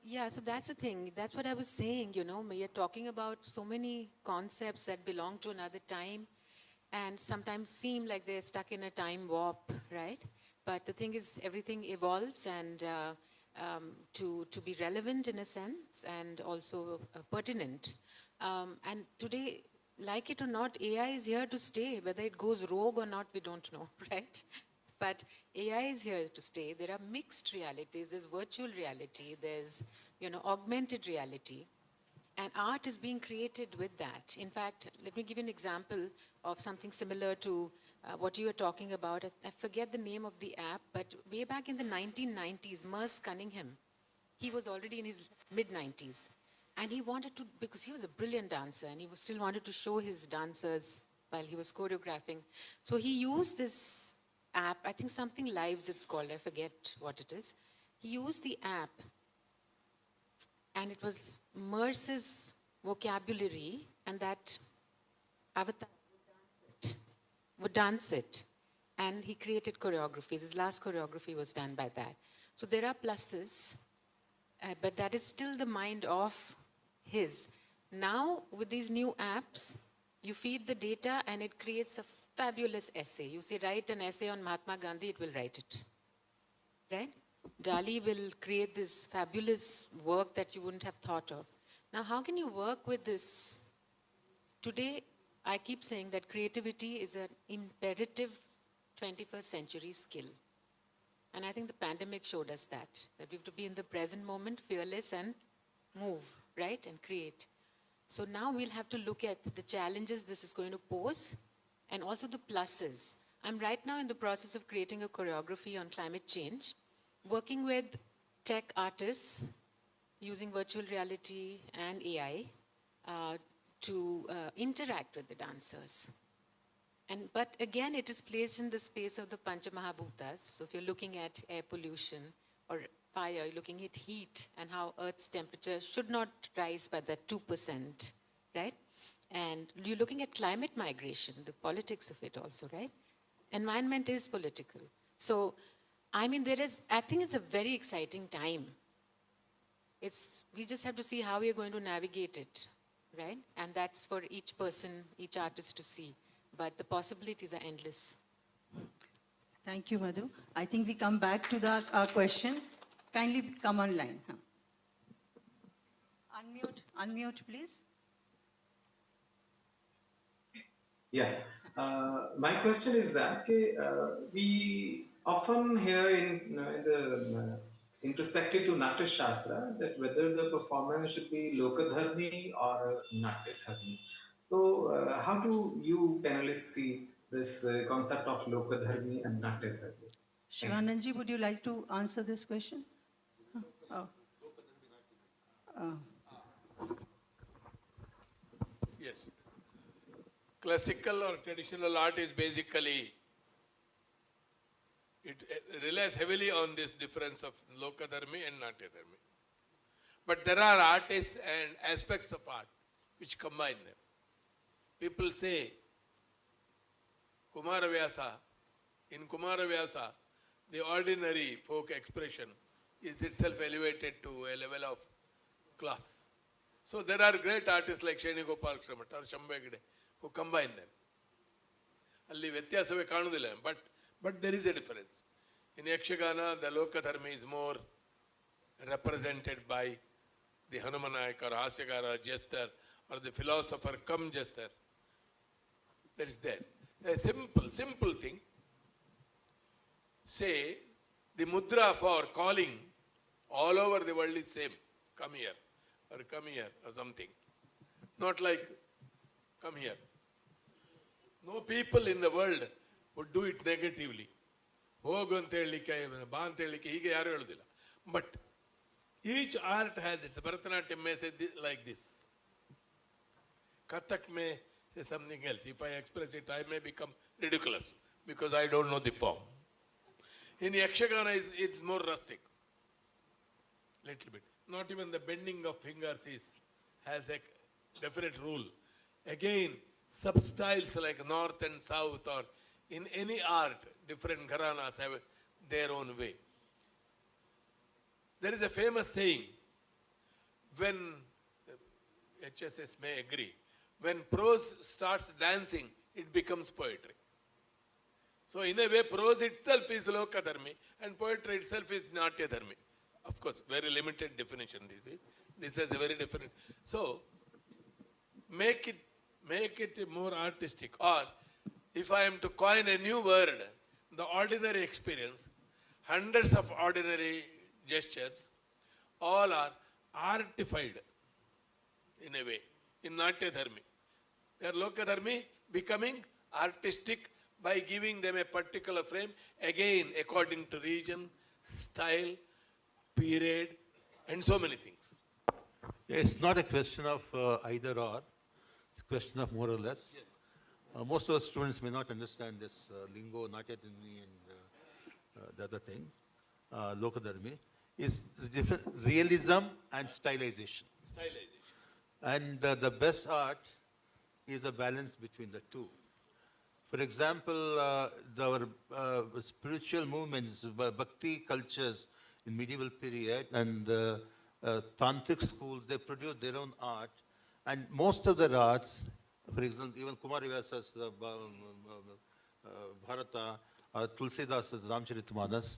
Yeah, so that's the thing. That's what I was saying, You're talking about so many concepts that belong to another time and sometimes seem like they're stuck in a time warp, right? But the thing is, everything evolves and to be relevant in a sense and also pertinent. And today, like it or not, AI is here to stay. Whether it goes rogue or not, we don't know, right? But AI is here to stay. There are mixed realities. There's virtual reality. There's, augmented reality. And art is being created with that. In fact, let me give you an example of something similar to what you were talking about. I forget the name of the app, but way back in the 1990s, Merce Cunningham, he was already in his mid-90s. And he wanted to, because he was a brilliant dancer, and he still wanted to show his dancers while he was choreographing. So he used this app, I think something Lives it's called, I forget what it is. He used the app, and it was Merce's vocabulary, and that avatar would dance it. And he created choreographies. His last choreography was done by that. So there are pluses, but that is still the mind of his. Now, with these new apps, you feed the data and it creates a fabulous essay. You say, write an essay on Mahatma Gandhi, it will write it. Right? Dali will create this fabulous work that you wouldn't have thought of. Now, how can you work with this? Today, I keep saying that creativity is an imperative 21st century skill. And I think the pandemic showed us that we have to be in the present moment, fearless, and move, right, and create. So now we'll have to look at the challenges this is going to pose and also the pluses. I'm right now in the process of creating a choreography on climate change, working with tech artists using virtual reality and AI to interact with the dancers. But again, it is placed in the space of the Panchamahabhutas. So if you're looking at air pollution or fire, you're looking at heat and how Earth's temperature should not rise by that 2%, right? And you're looking at climate migration, the politics of it also, right? Environment is political. So, I mean, I think it's a very exciting time. We just have to see how we're going to navigate it, right? And that's for each person, each artist to see. But the possibilities are endless. Thank you, Madhu. I think we come back to our question. Kindly come online. Unmute, please. Yeah. My question is that we often hear in perspective to Natya Shastra that whether the performance should be Lokadharmi or Natya Dharmi. So how do you panelists see this concept of Lokadharmi and Natya Dharmi? Shivananji, would you like to answer this question? Yes. Classical or traditional art is basically, it relies heavily on this difference of Lokadharmi and Natyadharmi. But there are artists and aspects of art which combine them. People say Kumaravyasa, in Kumaravyasa, the ordinary folk expression is itself elevated to a level of class. So there are great artists like Sheni Gopal Kramat or Shambhegde who combine them. Alli Vyathyasave Kanudilla, but there is a difference. In Yakshagana, the Lokadharmi is more represented by the Hanumanayaka or Hasyagara jester or the philosopher come jester. That is there. A simple thing. Say, the mudra for calling all over the world is same. Come here or something. Not like come here. No people in the world would do it negatively. Hogu anta helike, ba anta helike, hige yaru heludilla. But each art has its Bharatanatyam may say like this. Kathak may say something else. If I express it, I may become ridiculous because I don't know the form. In Yakshagana, it's more rustic. Little bit. Not even the bending of fingers has a definite rule. Again, substyles like north and south or in any art, different gharanas have their own way. There is a famous saying, when, HSS may agree, when prose starts dancing, it becomes poetry. So in a way, prose itself is Lokadharmi and poetry itself is Natyadharmi. Of course, very limited definition this is a very different. So, make it more artistic. Or, if I am to coin a new word, the ordinary experience, hundreds of ordinary gestures, all are artified in a way, in Natya Dharmi. They are Loka Dharmi becoming artistic by giving them a particular frame, again according to region, style, period, and so many things. It's not a question of either or, it's a question of more or less. Yes. Most of the students may not understand this lingo, Natyadharmi and the other thing, Lokadharmi, is different realism and stylization. And the best art is a balance between the two. For example, our spiritual movements, bhakti cultures in medieval period and tantric schools, they produce their own art. And most of their arts, for example, even Kumarivasa's Bharata, Tulsidasa's Ramcharitmanas,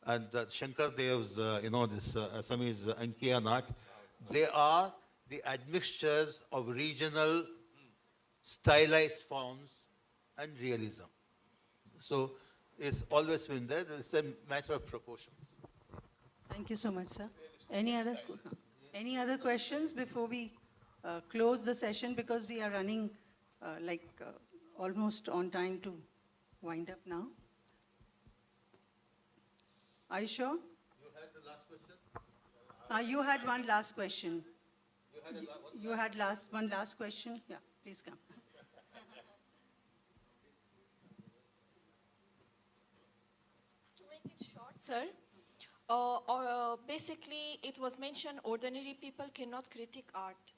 and Shankar Dev's, this Assamese Ankiyan art, they are the admixtures of regional stylized forms and realism. So it's always been there. It's a matter of proportions. Thank you so much, sir. Any other questions before we close the session, because we are running almost on time to wind up now? Are you sure? You had the last question? You had one last question. You had one last question? Yeah, please come. To make it short, sir, basically it was mentioned ordinary people cannot critique art.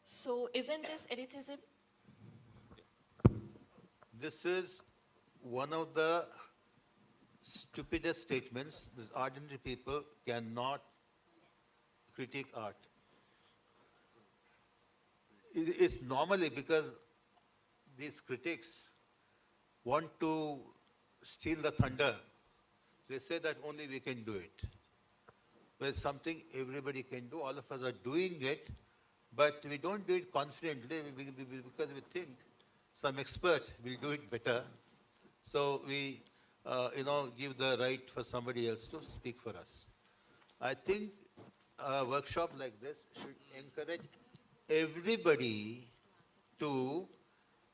So isn't this elitism? This is one of the stupidest statements. That ordinary people cannot critique art. It's normally because these critics want to steal the thunder. They say that only we can do it. But it's something everybody can do. All of us are doing it, but we don't do it confidently because we think some expert will do it better. So we, give the right for somebody else to speak for us. I think a workshop like this should encourage everybody to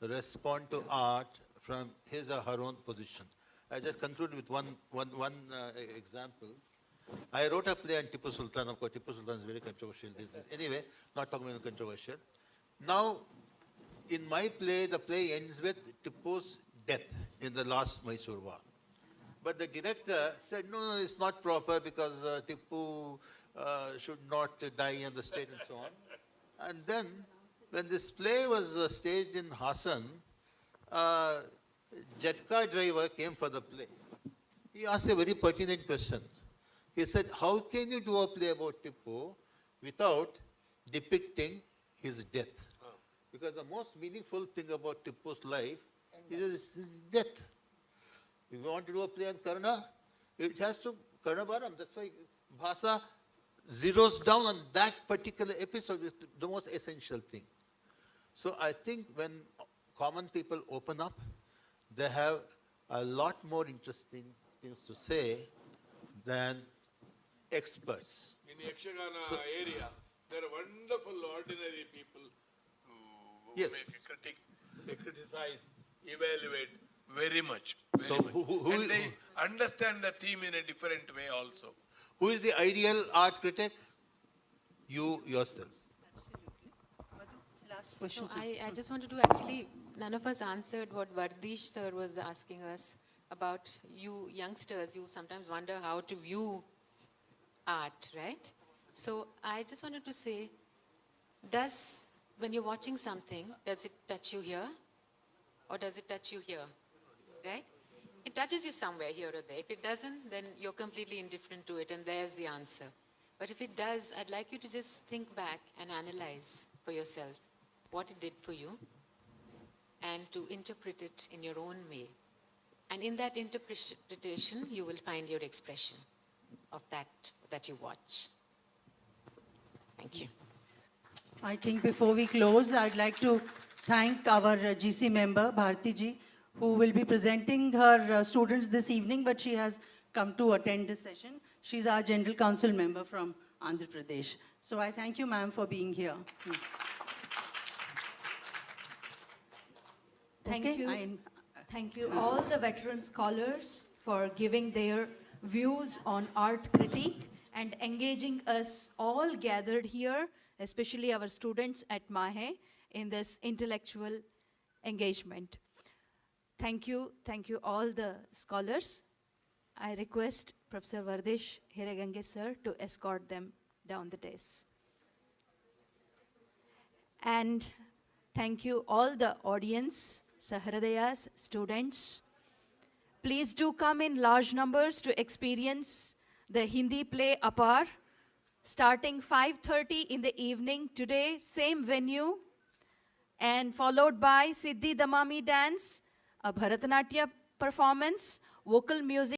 respond to art from his or her own position. I just conclude with one example. I wrote a play on Tipu Sultan. Of course, Tipu Sultan is very controversial these days. Anyway, not talking about controversial. Now, in my play, the play ends with Tipu's death in the last Mysore war. But the director said, no, it's not proper because Tipu should not die in the state and so on. And then, when this play was staged in Hassan, Jetka driver came for the play. He asked a very pertinent question. He said, how can you do a play about Tipu without depicting his death? Because the most meaningful thing about Tipu's life is his death. If you want to do a play on Karna, it has to Karnavaram. That's why Bhasa zeroes down on that particular episode, is the most essential thing. So I think when common people open up, they have a lot more interesting things to say than experts. In Yakshagana area, there are wonderful ordinary people who Yes. make a critique, they criticize, evaluate very much. So And they understand the theme in a different way also. Who is the ideal art critic? You yourselves. Last question. No, I just wanted to actually, none of us answered what Vardish sir was asking us about. You youngsters, you sometimes wonder how to view art, right? So I just wanted to say, when you're watching something, does it touch you here? Or does it touch you here? Right? It touches you somewhere here or there. If it doesn't, then you're completely indifferent to it, and there's the answer. But if it does, I'd like you to just think back and analyze for yourself what it did for you, and to interpret it in your own way. And in that interpretation, you will find your expression of that you watch. Thank you. I think before we close, I'd like to thank our GC member, Bharti ji, who will be presenting her students this evening, but she has come to attend this session. She's our General Council member from Andhra Pradesh. So I thank you, ma'am, for being here. Thank Okay, you. Thank you all the veteran scholars for giving their views on art critique and engaging us all gathered here, especially our students at MAHE, in this intellectual engagement. Thank you all the scholars. I request Professor Vardesh Hiragange sir to escort them down the dais. And thank you all the audience, Sahradayas, students. Please do come in large numbers to experience the Hindi play Apar, starting 5:30 in the evening today, same venue, and followed by Siddhi Damami dance, a Bharatanatyam performance, vocal music.